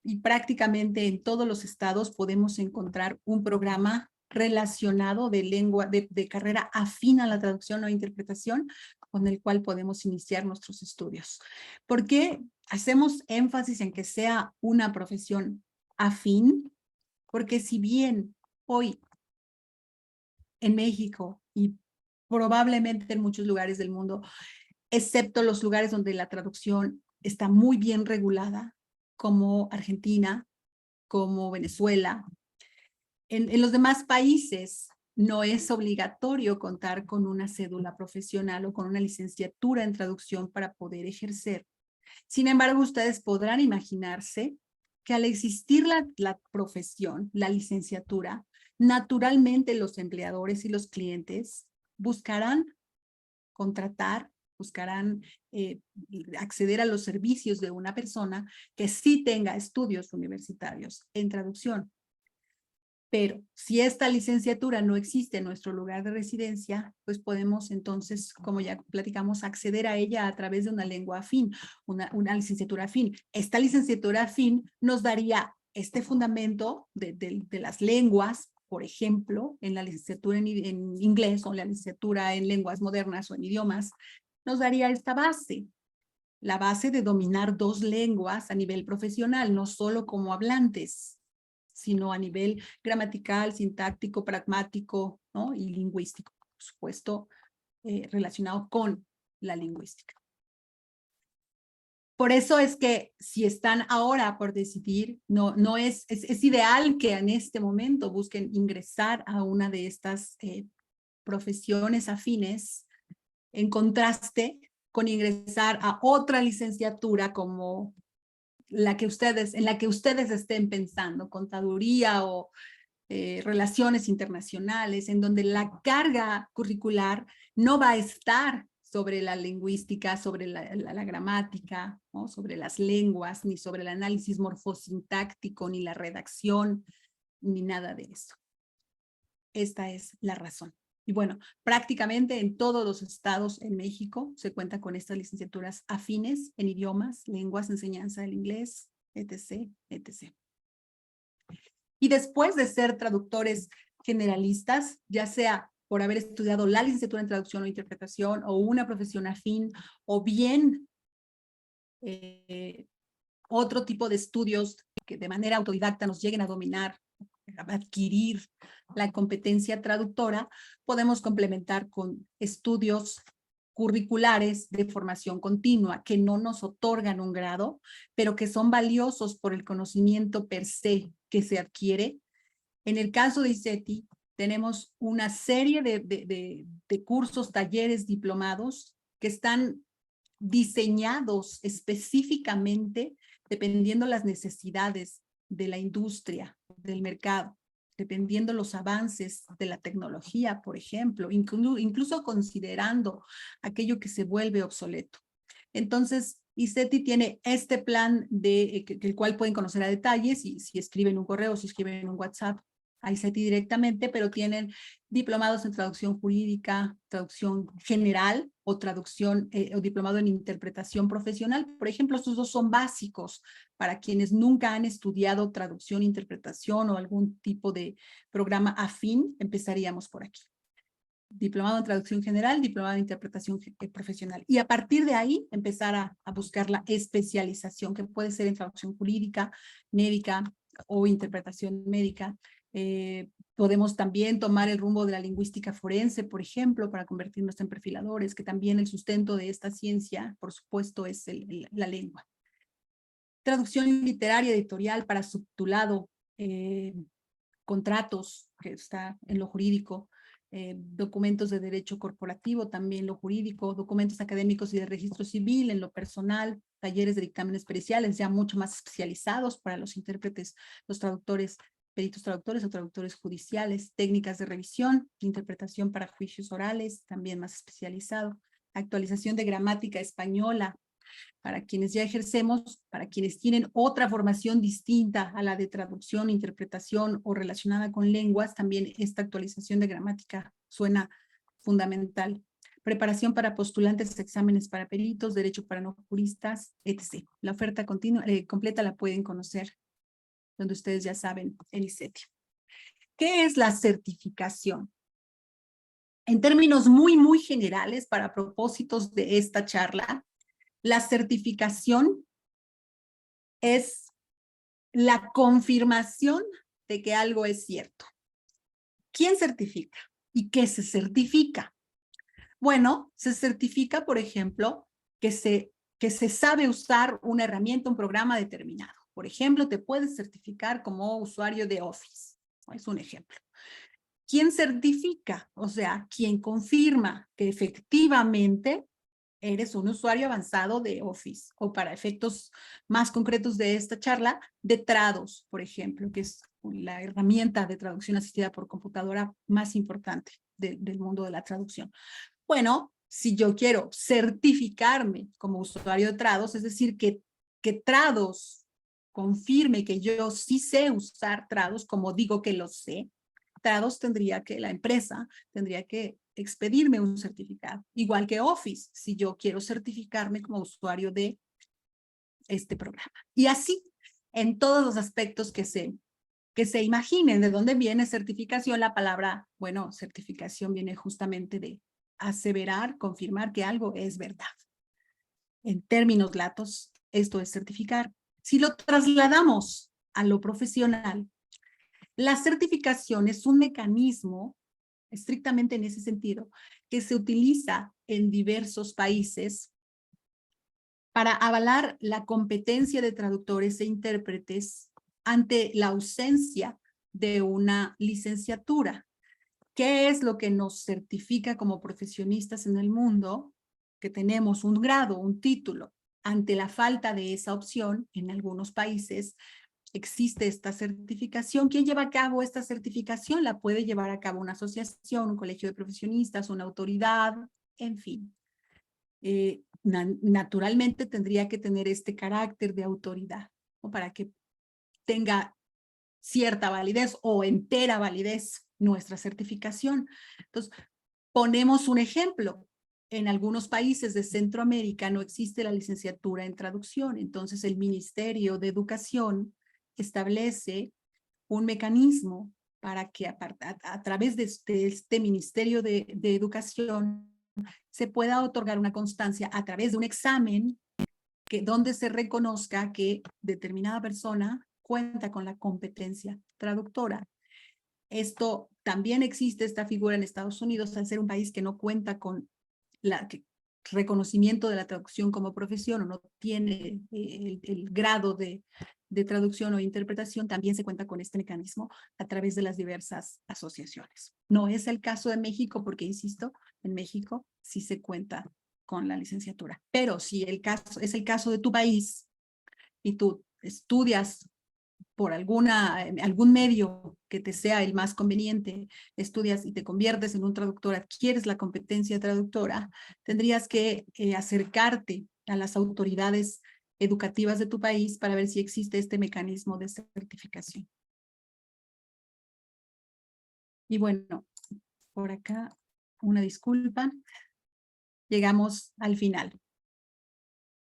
Y prácticamente en todos los estados podemos encontrar un programa relacionado de lengua, de carrera afín a la traducción o interpretación, con el cual podemos iniciar nuestros estudios. ¿Por qué hacemos énfasis en que sea una profesión afín? Porque si bien hoy en México y probablemente en muchos lugares del mundo, excepto los lugares donde la traducción está muy bien regulada, como Argentina, como Venezuela. En los demás países no es obligatorio contar con una cédula profesional o con una licenciatura en traducción para poder ejercer. Sin embargo, ustedes podrán imaginarse que al existir la profesión, la licenciatura, naturalmente los empleadores y los clientes buscarán contratar, buscarán acceder a los servicios de una persona que sí tenga estudios universitarios en traducción. Pero si esta licenciatura no existe en nuestro lugar de residencia, pues podemos entonces, como ya platicamos, acceder a ella a través de una lengua afín, una licenciatura afín. Esta licenciatura afín nos daría este fundamento de las lenguas, por ejemplo, en la licenciatura en inglés o la licenciatura en lenguas modernas o en idiomas, nos daría esta base, la base de dominar dos lenguas a nivel profesional, no solo como hablantes, sino a nivel gramatical, sintáctico, pragmático, ¿no? Y lingüístico, por supuesto, relacionado con la lingüística. Por eso es que si están ahora por decidir, no es ideal que en este momento busquen ingresar a una de estas profesiones afines, en contraste con ingresar a otra licenciatura como en la que ustedes estén pensando, contaduría o relaciones internacionales, en donde la carga curricular no va a estar sobre la lingüística, sobre la gramática, ¿no? Sobre las lenguas, ni sobre el análisis morfosintáctico, ni la redacción, ni nada de eso. Esta es la razón. Y bueno, prácticamente en todos los estados en México se cuenta con estas licenciaturas afines en idiomas, lenguas, enseñanza del inglés, etc., etc. Y después de ser traductores generalistas, ya sea por haber estudiado la licenciatura en traducción o interpretación o una profesión afín, o bien otro tipo de estudios que de manera autodidacta nos lleguen a dominar, a adquirir la competencia traductora, podemos complementar con estudios curriculares de formación continua que no nos otorgan un grado, pero que son valiosos por el conocimiento per se que se adquiere. En el caso de ICETI, tenemos una serie de cursos, talleres, diplomados que están diseñados específicamente dependiendo las necesidades de la industria, del mercado, dependiendo los avances de la tecnología, por ejemplo, incluso considerando aquello que se vuelve obsoleto. Entonces, ICETI tiene este plan el cual pueden conocer a detalle si escriben un correo, si escriben un WhatsApp a ICETI directamente, pero tienen diplomados en traducción jurídica, traducción general o traducción o diplomado en interpretación profesional. Por ejemplo, estos dos son básicos para quienes nunca han estudiado traducción, interpretación o algún tipo de programa afín. Empezaríamos por aquí. Diplomado en traducción general, diplomado en interpretación profesional. Y a partir de ahí empezar a buscar la especialización, que puede ser en traducción jurídica, médica o interpretación médica. Podemos también tomar el rumbo de la lingüística forense, por ejemplo, para convertirnos en perfiladores, que también el sustento de esta ciencia, por supuesto, es la lengua. Traducción literaria, editorial para subtitulado, contratos, que está en lo jurídico, documentos de derecho corporativo, también lo jurídico, documentos académicos y de registro civil en lo personal, talleres de dictámenes periciales ya mucho más especializados para los intérpretes, los traductores, peritos traductores o traductores judiciales, técnicas de revisión, interpretación para juicios orales, también más especializado, actualización de gramática española, para quienes ya ejercemos, para quienes tienen otra formación distinta a la de traducción, interpretación o relacionada con lenguas, también esta actualización de gramática suena fundamental. Preparación para postulantes, exámenes para peritos, derecho para no juristas, etc. La oferta continua, completa la pueden conocer, donde ustedes ya saben, en ICETI. ¿Qué es la certificación? En términos muy generales, para propósitos de esta charla, la certificación es la confirmación de que algo es cierto. ¿Quién certifica? ¿Y qué se certifica? Bueno, se certifica, por ejemplo, que se sabe usar una herramienta, un programa determinado. Por ejemplo, te puedes certificar como usuario de Office. Es un ejemplo. ¿Quién certifica? O sea, ¿quién confirma que efectivamente eres un usuario avanzado de Office? O para efectos más concretos de esta charla, de Trados, por ejemplo, que es la herramienta de traducción asistida por computadora más importante del mundo de la traducción. Bueno, si yo quiero certificarme como usuario de Trados, es decir, que Trados confirme que yo sí sé usar Trados, como digo que lo sé, Trados la empresa tendría que expedirme un certificado, igual que Office, si yo quiero certificarme como usuario de este programa. Y así, en todos los aspectos que se imaginen. ¿De dónde viene certificación? La palabra, bueno, certificación viene justamente de aseverar, confirmar que algo es verdad. En términos latos, esto es certificar. Si lo trasladamos a lo profesional, La certificación es un mecanismo, estrictamente en ese sentido, que se utiliza en diversos países para avalar la competencia de traductores e intérpretes ante la ausencia de una licenciatura. ¿Qué es lo que nos certifica como profesionistas en el mundo? Que tenemos un grado, un título. Ante la falta de esa opción, en algunos países existe esta certificación. ¿Quién lleva a cabo esta certificación? La puede llevar a cabo una asociación, un colegio de profesionistas, una autoridad, en fin. Naturalmente tendría que tener este carácter de autoridad, ¿no? Para que tenga cierta validez o entera validez nuestra certificación. Entonces, ponemos un ejemplo. En algunos países de Centroamérica no existe la licenciatura en traducción. Entonces, el Ministerio de Educación establece un mecanismo para que a través de este Ministerio de Educación se pueda otorgar una constancia a través de un examen donde se reconozca que determinada persona cuenta con la competencia traductora. Esto también existe, esta figura en Estados Unidos, al ser un país que no cuenta con reconocimiento de la traducción como profesión o no tiene el grado de traducción o interpretación, también se cuenta con este mecanismo a través de las diversas asociaciones. No es el caso de México porque, insisto, en México sí se cuenta con la licenciatura. Pero si es el caso de tu país y tú estudias por algún medio que te sea el más conveniente, estudias y te conviertes en un traductor, adquieres la competencia traductora, tendrías que acercarte a las autoridades educativas de tu país para ver si existe este mecanismo de certificación. Y bueno, por acá, una disculpa, llegamos al final.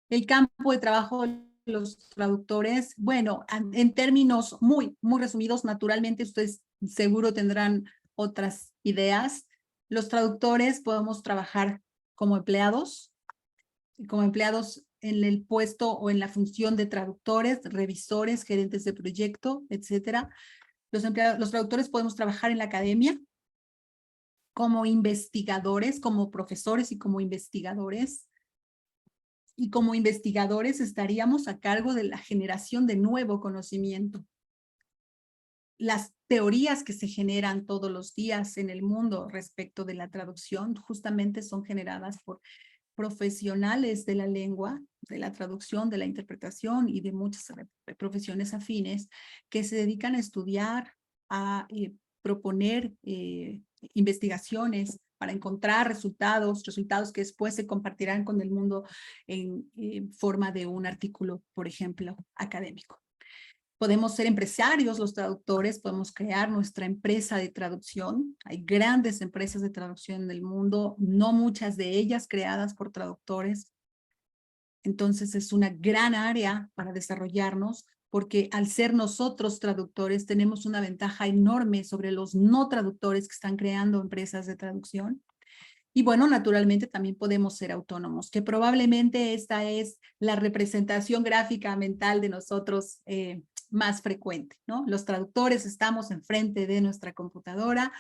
El campo de trabajo de los traductores, bueno, en términos muy resumidos, naturalmente ustedes seguro tendrán otras ideas. Los traductores podemos trabajar como empleados en el puesto o en la función de traductores, revisores, gerentes de proyecto, etcétera. Los traductores podemos trabajar en la academia como investigadores, como profesores y como investigadores. Y como investigadores estaríamos a cargo de la generación de nuevo conocimiento. Las teorías que se generan todos los días en el mundo respecto de la traducción justamente son generadas por profesionales de la lengua, de la traducción, de la interpretación y de muchas profesiones afines que se dedican a estudiar, a proponer investigaciones para encontrar resultados que después se compartirán con el mundo en forma de un artículo, por ejemplo, académico. Podemos ser empresarios, los traductores, podemos crear nuestra empresa de traducción. Hay grandes empresas de traducción en el mundo, no muchas de ellas creadas por traductores. Entonces es una gran área para desarrollarnos, porque al ser nosotros traductores tenemos una ventaja enorme sobre los no traductores que están creando empresas de traducción. Y bueno, naturalmente también podemos ser autónomos, que probablemente esta es la representación gráfica mental de nosotros más frecuente, ¿no? Los traductores estamos enfrente de nuestra computadora,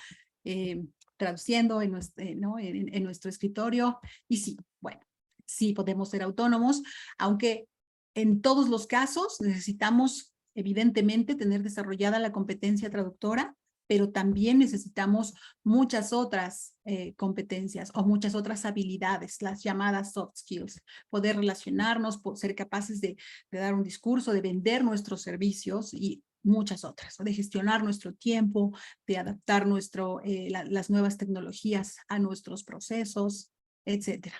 traduciendo en nuestro escritorio, y sí, bueno, sí podemos ser autónomos, aunque en todos los casos necesitamos evidentemente tener desarrollada la competencia traductora, pero también necesitamos muchas otras competencias o muchas otras habilidades, las llamadas soft skills, poder relacionarnos, ser capaces de dar un discurso, de vender nuestros servicios y muchas otras, de gestionar nuestro tiempo, de adaptar las nuevas tecnologías a nuestros procesos, etcétera.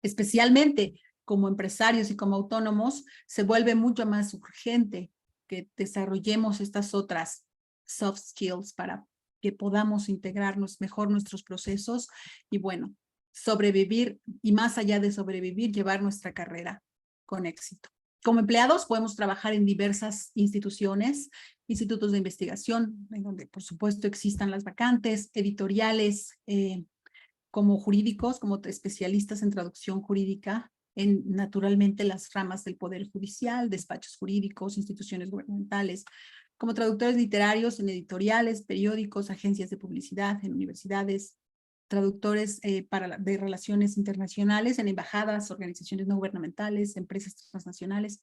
Especialmente como empresarios y como autónomos, se vuelve mucho más urgente que desarrollemos estas otras soft skills para que podamos integrarnos mejor nuestros procesos y bueno, sobrevivir y más allá de sobrevivir, llevar nuestra carrera con éxito. Como empleados podemos trabajar en diversas instituciones, institutos de investigación, en donde por supuesto existan las vacantes, editoriales, como jurídicos, como especialistas en traducción jurídica, en naturalmente las ramas del Poder Judicial, despachos jurídicos, instituciones gubernamentales, como traductores literarios en editoriales, periódicos, agencias de publicidad, en universidades, traductores de relaciones internacionales en embajadas, organizaciones no gubernamentales, empresas transnacionales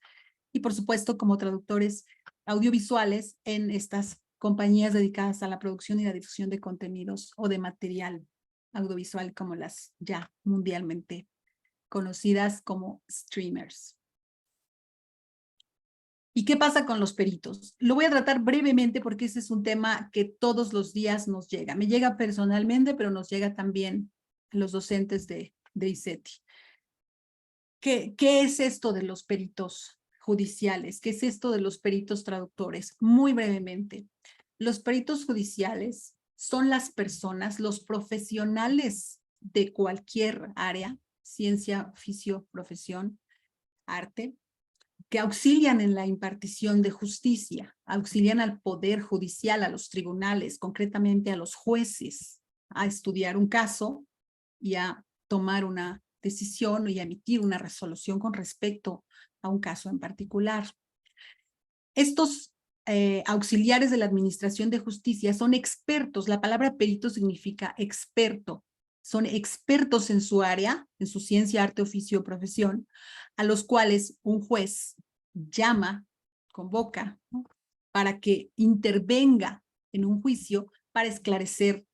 y por supuesto como traductores audiovisuales en estas compañías dedicadas a la producción y la difusión de contenidos o de material audiovisual como las ya mundialmente conocidas como streamers. ¿Y qué pasa con los peritos? Lo voy a tratar brevemente porque ese es un tema que todos los días nos llega. Me llega personalmente, pero nos llega también a los docentes de ICETI. ¿Qué es esto de los peritos judiciales? ¿Qué es esto de los peritos traductores? Muy brevemente, los peritos judiciales son las personas, los profesionales de cualquier área, ciencia, oficio, profesión, arte, que auxilian en la impartición de justicia, auxilian al poder judicial, a los tribunales, concretamente a los jueces, a estudiar un caso y a tomar una decisión y a emitir una resolución con respecto a un caso en particular. Estos auxiliares de la administración de justicia son expertos. La palabra perito significa experto. Son expertos en su área, en su ciencia, arte, oficio o profesión, a los cuales un juez llama, convoca, ¿no?, para que intervenga en un juicio para esclarecer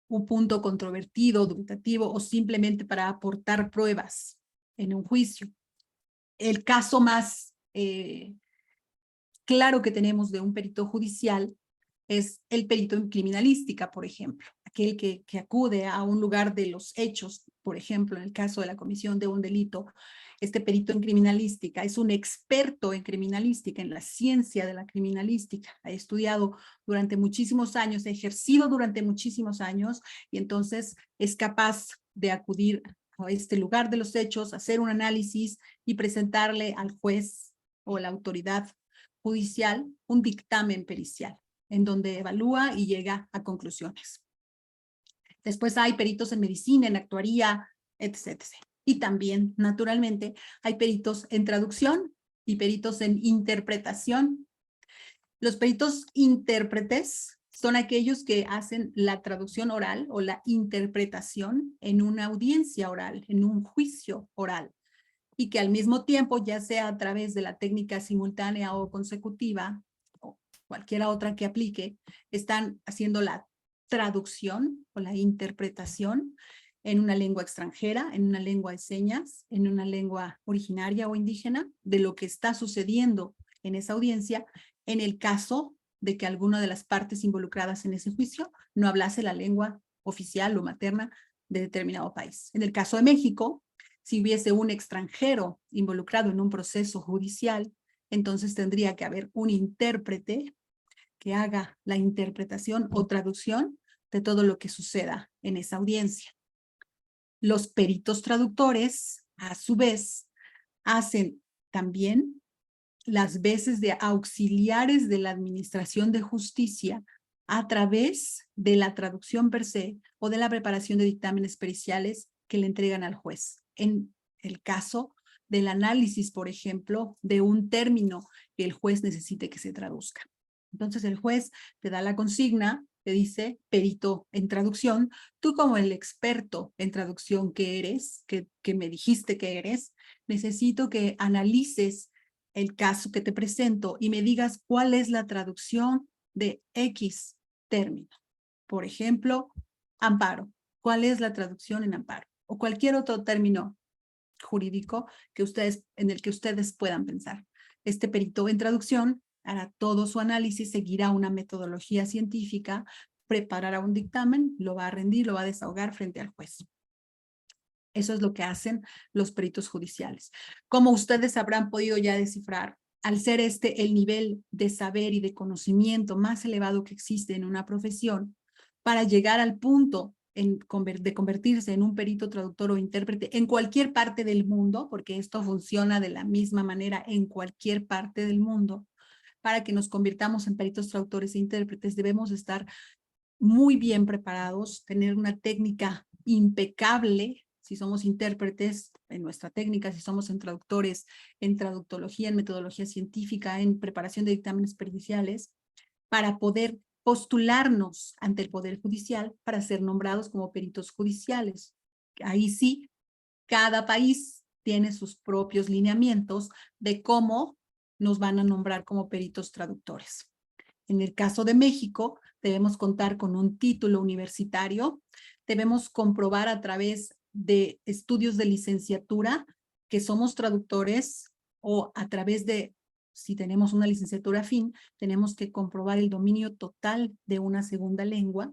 un punto controvertido, dubitativo o simplemente para aportar pruebas en un juicio. El caso más claro que tenemos de un perito judicial es el perito en criminalística, por ejemplo, aquel que acude a un lugar de los hechos, por ejemplo, en el caso de la comisión de un delito. Este perito en criminalística es un experto en criminalística, en la ciencia de la criminalística. Ha estudiado durante muchísimos años, ha ejercido durante muchísimos años y entonces es capaz de acudir a este lugar de los hechos, hacer un análisis y presentarle al juez o la autoridad judicial un dictamen pericial en donde evalúa y llega a conclusiones. Después hay peritos en medicina, en actuaría, etc. Y también, naturalmente, hay peritos en traducción y peritos en interpretación. Los peritos intérpretes son aquellos que hacen la traducción oral o la interpretación en una audiencia oral, en un juicio oral, y que al mismo tiempo, ya sea a través de la técnica simultánea o consecutiva, o cualquiera otra que aplique, están haciendo la traducción o la interpretación en una lengua extranjera, en una lengua de señas, en una lengua originaria o indígena, de lo que está sucediendo en esa audiencia, en el caso de que alguna de las partes involucradas en ese juicio no hablase la lengua oficial o materna de determinado país. En el caso de México, si hubiese un extranjero involucrado en un proceso judicial, entonces tendría que haber un intérprete que haga la interpretación o traducción de todo lo que suceda en esa audiencia. Los peritos traductores, a su vez, hacen también las veces de auxiliares de la administración de justicia a través de la traducción per se o de la preparación de dictámenes periciales que le entregan al juez. En el caso del análisis, por ejemplo, de un término que el juez necesite que se traduzca. Entonces el juez te da la consigna, te dice, perito en traducción, tú como el experto en traducción que eres, que me dijiste que eres, necesito que analices el caso que te presento y me digas cuál es la traducción de X término. Por ejemplo, amparo. ¿Cuál es la traducción en amparo? O cualquier otro término jurídico en el que ustedes puedan pensar. Este perito en traducción hará todo su análisis, seguirá una metodología científica, preparará un dictamen, lo va a rendir, lo va a desahogar frente al juez. Eso es lo que hacen los peritos judiciales. Como ustedes habrán podido ya descifrar, al ser este el nivel de saber y de conocimiento más elevado que existe en una profesión, para llegar al punto de convertirse en un perito traductor o intérprete en cualquier parte del mundo, porque esto funciona de la misma manera en cualquier parte del mundo, para que nos convirtamos en peritos traductores e intérpretes debemos estar muy bien preparados, tener una técnica impecable, si somos intérpretes, en nuestra técnica, si somos en traductores, en traductología, en metodología científica, en preparación de dictámenes periciales, para poder postularnos ante el Poder Judicial para ser nombrados como peritos judiciales. Ahí sí, cada país tiene sus propios lineamientos de cómo nos van a nombrar como peritos traductores. En el caso de México, debemos contar con un título universitario, debemos comprobar a través de estudios de licenciatura que somos traductores o a través de, si tenemos una licenciatura afín, tenemos que comprobar el dominio total de una segunda lengua.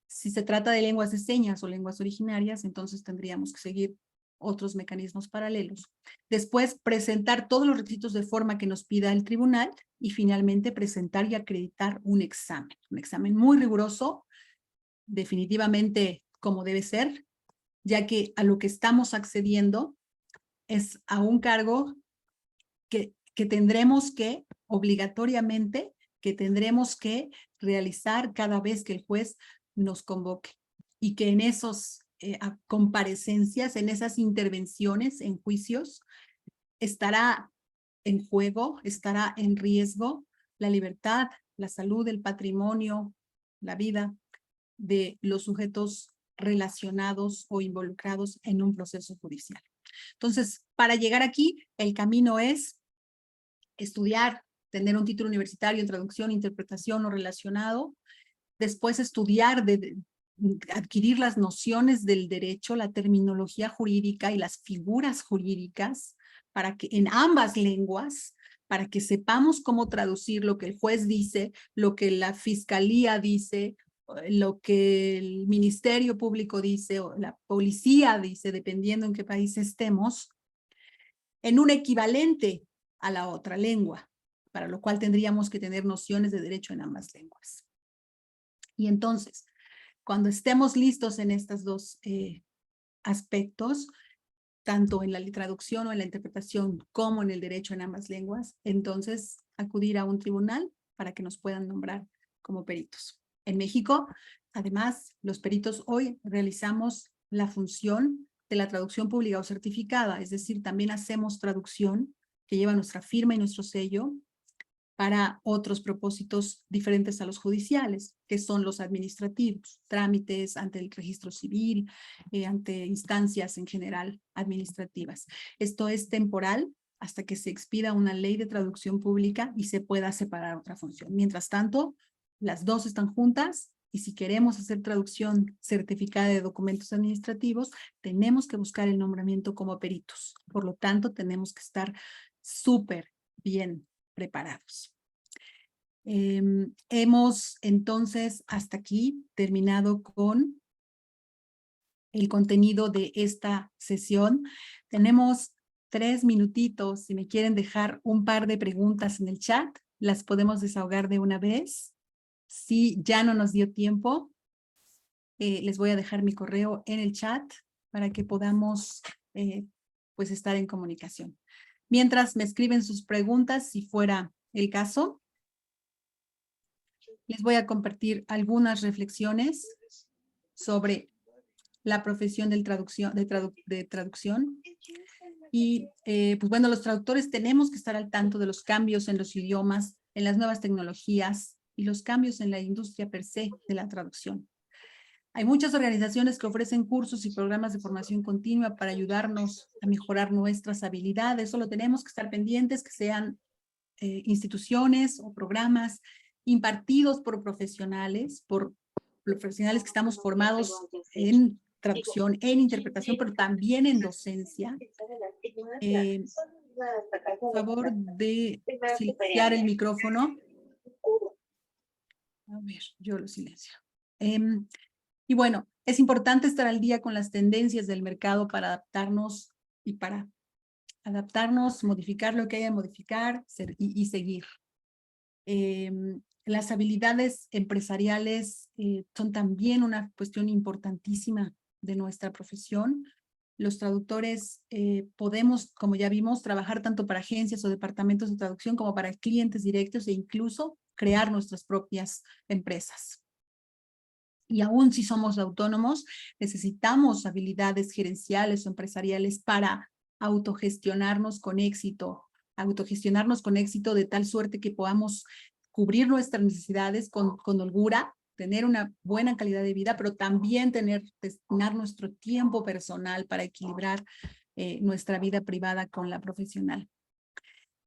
Si se trata de lenguas de señas o lenguas originarias, entonces tendríamos que seguir otros mecanismos paralelos. Después, presentar todos los requisitos de forma que nos pida el tribunal y finalmente presentar y acreditar un examen muy riguroso, definitivamente como debe ser, ya que a lo que estamos accediendo es a un cargo que tendremos que, obligatoriamente, que tendremos que realizar cada vez que el juez nos convoque y que en esos comparecencias, en esas intervenciones en juicios, estará en juego, estará en riesgo la libertad, la salud, el patrimonio, la vida de los sujetos relacionados o involucrados en un proceso judicial. Entonces, para llegar aquí, el camino es estudiar, tener un título universitario en traducción, interpretación o relacionado, después estudiar, adquirir las nociones del derecho, la terminología jurídica y las figuras jurídicas para que en ambas lenguas, para que sepamos cómo traducir lo que el juez dice, lo que la fiscalía dice, lo que el Ministerio Público dice o la policía dice, dependiendo en qué país estemos, en un equivalente a la otra lengua, para lo cual tendríamos que tener nociones de derecho en ambas lenguas. Y entonces, cuando estemos listos en estos dos aspectos, tanto en la traducción o en la interpretación como en el derecho en ambas lenguas, entonces acudir a un tribunal para que nos puedan nombrar como peritos. En México, además, los peritos hoy realizamos la función de la traducción pública o certificada, es decir, también hacemos traducción que lleva nuestra firma y nuestro sello para otros propósitos diferentes a los judiciales, que son los administrativos, trámites ante el registro civil, ante instancias en general administrativas. Esto es temporal hasta que se expida una ley de traducción pública y se pueda separar otra función. Mientras tanto, las dos están juntas y si queremos hacer traducción certificada de documentos administrativos, tenemos que buscar el nombramiento como peritos. Por lo tanto, tenemos que estar súper bien preparados. Hemos entonces hasta aquí terminado con el contenido de esta sesión. Tenemos 3 minutitos. Si me quieren dejar un par de preguntas en el chat, las podemos desahogar de una vez. Si ya no nos dio tiempo, les voy a dejar mi correo en el chat para que podamos pues estar en comunicación. Mientras me escriben sus preguntas, si fuera el caso, les voy a compartir algunas reflexiones sobre la profesión de traducción. Y pues bueno, los traductores tenemos que estar al tanto de los cambios en los idiomas, en las nuevas tecnologías y los cambios en la industria per se de la traducción. Hay muchas organizaciones que ofrecen cursos y programas de formación continua para ayudarnos a mejorar nuestras habilidades. Solo tenemos que estar pendientes que sean instituciones o programas impartidos por profesionales que estamos formados en traducción, en interpretación, pero también en docencia. Por favor de silenciar el micrófono. A ver, yo lo silencio. Y bueno, es importante estar al día con las tendencias del mercado para adaptarnos y para adaptarnos, modificar lo que haya que modificar y seguir. Las habilidades empresariales son también una cuestión importantísima de nuestra profesión. Los traductores podemos, como ya vimos, trabajar tanto para agencias o departamentos de traducción como para clientes directos e incluso crear nuestras propias empresas. Y aún si somos autónomos, necesitamos habilidades gerenciales o empresariales para autogestionarnos con éxito de tal suerte que podamos cubrir nuestras necesidades con holgura, tener una buena calidad de vida, pero también destinar nuestro tiempo personal para equilibrar nuestra vida privada con la profesional.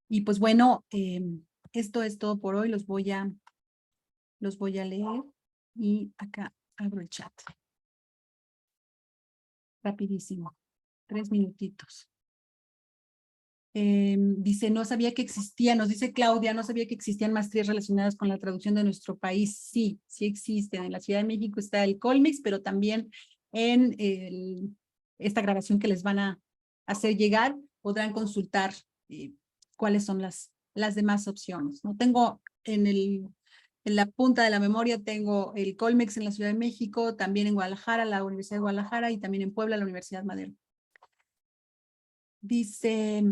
Y pues bueno, esto es todo por hoy. Los voy a leer y acá abro el chat. Rapidísimo, 3 minutitos. Dice, no sabía que existían, nos dice Claudia, no sabía que existían maestrías relacionadas con la traducción de nuestro país. Sí, sí existen. En la Ciudad de México está el Colmex, pero también en esta grabación que les van a hacer llegar, podrán consultar cuáles son las demás opciones. No tengo en la punta de la memoria, tengo el Colmex en la Ciudad de México, también en Guadalajara, la Universidad de Guadalajara, y también en Puebla, la Universidad Madero. Dice,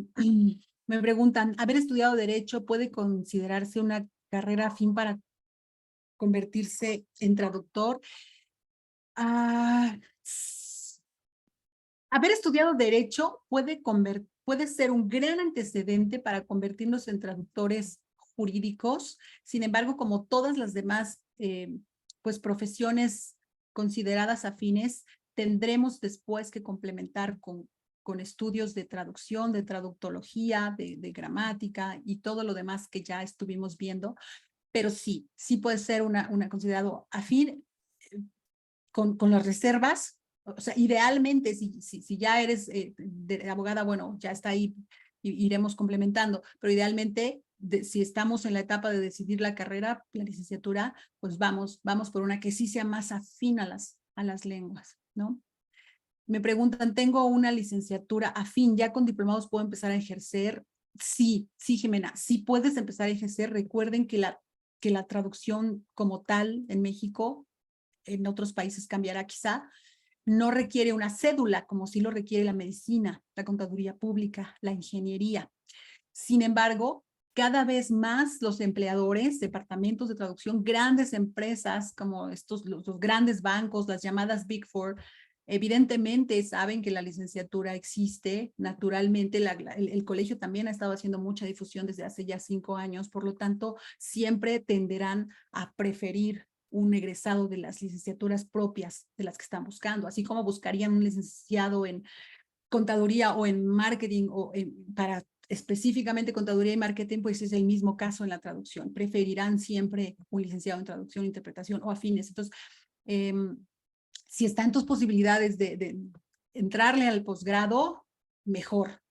me preguntan, ¿haber estudiado Derecho puede considerarse una carrera afín para convertirse en traductor? Haber estudiado Derecho puede ser un gran antecedente para convertirnos en traductores jurídicos. Sin embargo, como todas las demás pues profesiones consideradas afines, tendremos después que complementar con estudios de traducción, de traductología, de gramática y todo lo demás que ya estuvimos viendo. Pero sí puede ser una considerado afín con las reservas. O sea, idealmente, si ya eres de abogada, bueno, ya está ahí, iremos complementando, pero idealmente, si estamos en la etapa de decidir la carrera, la licenciatura, pues vamos por una que sí sea más afín a las lenguas, ¿no? Me preguntan, ¿tengo una licenciatura afín? ¿Ya con diplomados puedo empezar a ejercer? Sí, Jimena, sí puedes empezar a ejercer. Recuerden que la traducción como tal en México, en otros países cambiará quizá, no requiere una cédula como sí lo requiere la medicina, la contaduría pública, la ingeniería. Sin embargo, cada vez más los empleadores, departamentos de traducción, grandes empresas como los grandes bancos, las llamadas Big Four, evidentemente saben que la licenciatura existe. Naturalmente, el colegio también ha estado haciendo mucha difusión desde hace ya 5 años, por lo tanto, siempre tenderán a preferir un egresado de las licenciaturas propias de las que están buscando, así como buscarían un licenciado en contaduría o en marketing o para específicamente contaduría y marketing, pues es el mismo caso en la traducción. Preferirán siempre un licenciado en traducción, interpretación o afines. Entonces, si está en tus posibilidades de entrarle al posgrado, mejor,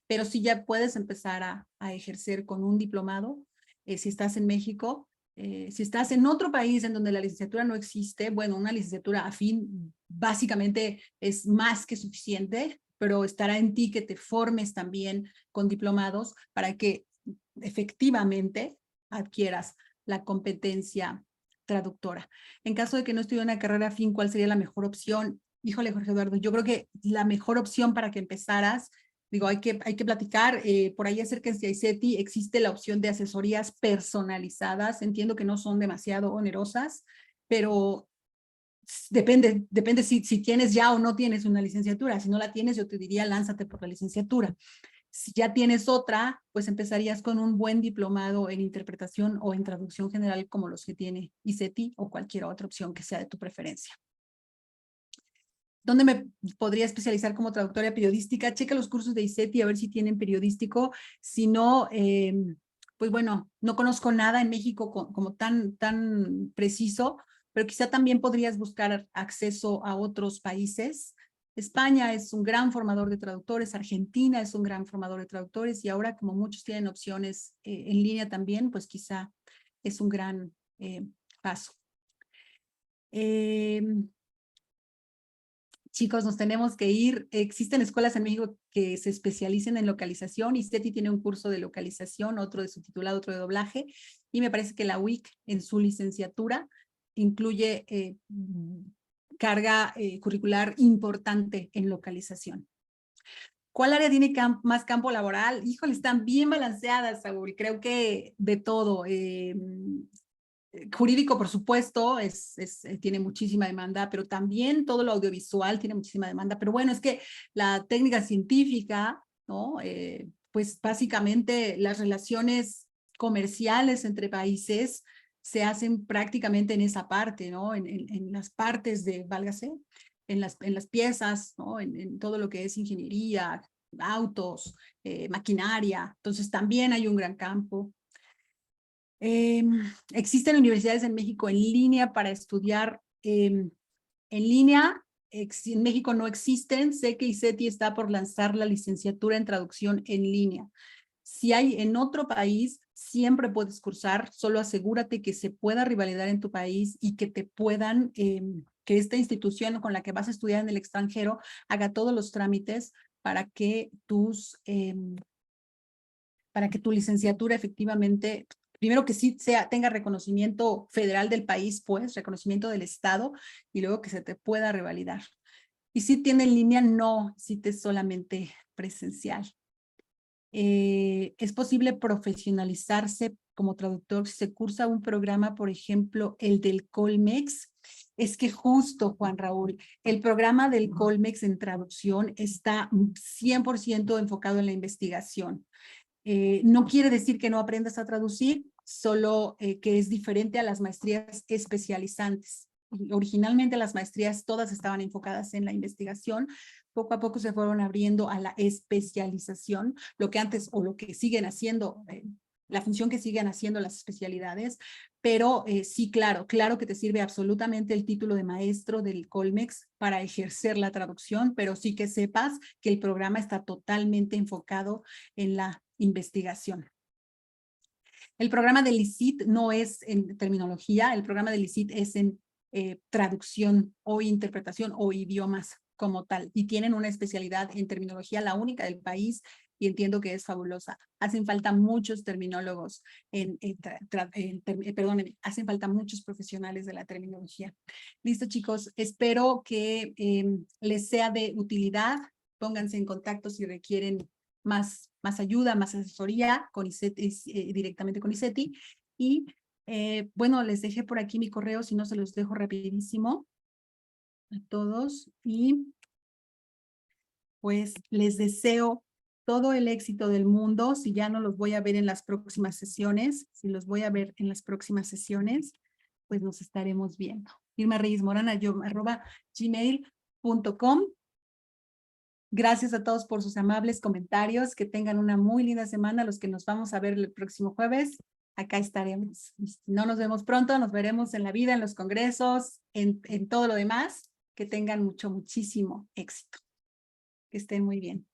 pero si ya puedes empezar a ejercer con un diplomado, si estás en México, si estás en otro país en donde la licenciatura no existe, bueno, una licenciatura afín básicamente es más que suficiente, pero estará en ti que te formes también con diplomados para que efectivamente adquieras la competencia traductora. En caso de que no estudie una carrera afín, ¿cuál sería la mejor opción? Híjole, Jorge Eduardo, yo creo que la mejor opción para que empezaras, digo, hay que platicar, por ahí acerca de CICETI existe la opción de asesorías personalizadas. Entiendo que no son demasiado onerosas, pero depende si tienes ya o no tienes una licenciatura. Si no la tienes, yo te diría, lánzate por la licenciatura. Si ya tienes otra, pues empezarías con un buen diplomado en interpretación o en traducción general como los que tiene ICETI o cualquier otra opción que sea de tu preferencia. ¿Dónde me podría especializar como traductora periodística? Checa los cursos de ICETI a ver si tienen periodístico. Si no, pues bueno, no conozco nada en México como tan preciso, pero quizá también podrías buscar acceso a otros países. España es un gran formador de traductores, Argentina es un gran formador de traductores, y ahora como muchos tienen opciones en línea también, pues quizá es un gran paso. Chicos, nos tenemos que ir. Existen escuelas en México que se especialicen en localización. ICETI tiene un curso de localización, otro de subtitulado, otro de doblaje. Y me parece que la UIC en su licenciatura incluye carga curricular importante en localización. ¿Cuál área tiene más campo laboral? Híjole, están bien balanceadas, Saúl. Creo que de todo. Jurídico, por supuesto, tiene muchísima demanda, pero también todo lo audiovisual tiene muchísima demanda. Pero bueno, es que la técnica científica, ¿no? Pues básicamente las relaciones comerciales entre países se hacen prácticamente en esa parte, ¿no? En las partes de, válgase, en las piezas, ¿no? En todo lo que es ingeniería, autos, maquinaria. Entonces también hay un gran campo. Existen universidades en México en línea para estudiar en línea. En México no existen. Sé que ICETI está por lanzar la licenciatura en traducción en línea. Si hay en otro país, siempre puedes cursar, solo asegúrate que se pueda revalidar en tu país y que te puedan, que esta institución con la que vas a estudiar en el extranjero haga todos los trámites para que para que tu licenciatura efectivamente, primero que sí tenga reconocimiento federal del país, pues, reconocimiento del Estado, y luego que se te pueda revalidar. Y si tiene en línea, no, si te solamente presencial. Es posible profesionalizarse como traductor si se cursa un programa, por ejemplo, el del Colmex. Es que justo, Juan Raúl, el programa del Colmex en traducción está 100% enfocado en la investigación. No quiere decir que no aprendas a traducir, solo que es diferente a las maestrías especializantes. Originalmente las maestrías todas estaban enfocadas en la investigación, poco a poco se fueron abriendo a la especialización, lo que antes o lo que siguen haciendo, la función que siguen haciendo las especialidades, pero sí, claro que te sirve absolutamente el título de maestro del Colmex para ejercer la traducción, pero sí que sepas que el programa está totalmente enfocado en la investigación. El programa del ICIT no es en terminología, el programa del ICIT es en traducción o interpretación o idiomas como tal, y tienen una especialidad en terminología, la única del país, y entiendo que es fabulosa. Hacen falta muchos terminólogos, perdónenme, hacen falta muchos profesionales de la terminología. Listo, chicos, espero que les sea de utilidad. Pónganse en contacto si requieren más ayuda, más asesoría con ICETI, directamente con ICETI. Y bueno, les dejé por aquí mi correo, si no se los dejo rapidísimo a todos. Y pues les deseo todo el éxito del mundo. Si ya no los voy a ver en las próximas sesiones, si los voy a ver en las próximas sesiones, pues nos estaremos viendo. Irma Reyes Morán, @gmail.com. Gracias a todos por sus amables comentarios. Que tengan una muy linda semana. Los que nos vamos a ver el próximo jueves, acá estaremos. Si no nos vemos pronto, nos veremos en la vida, en los congresos, en todo lo demás. Que tengan muchísimo éxito. Que estén muy bien.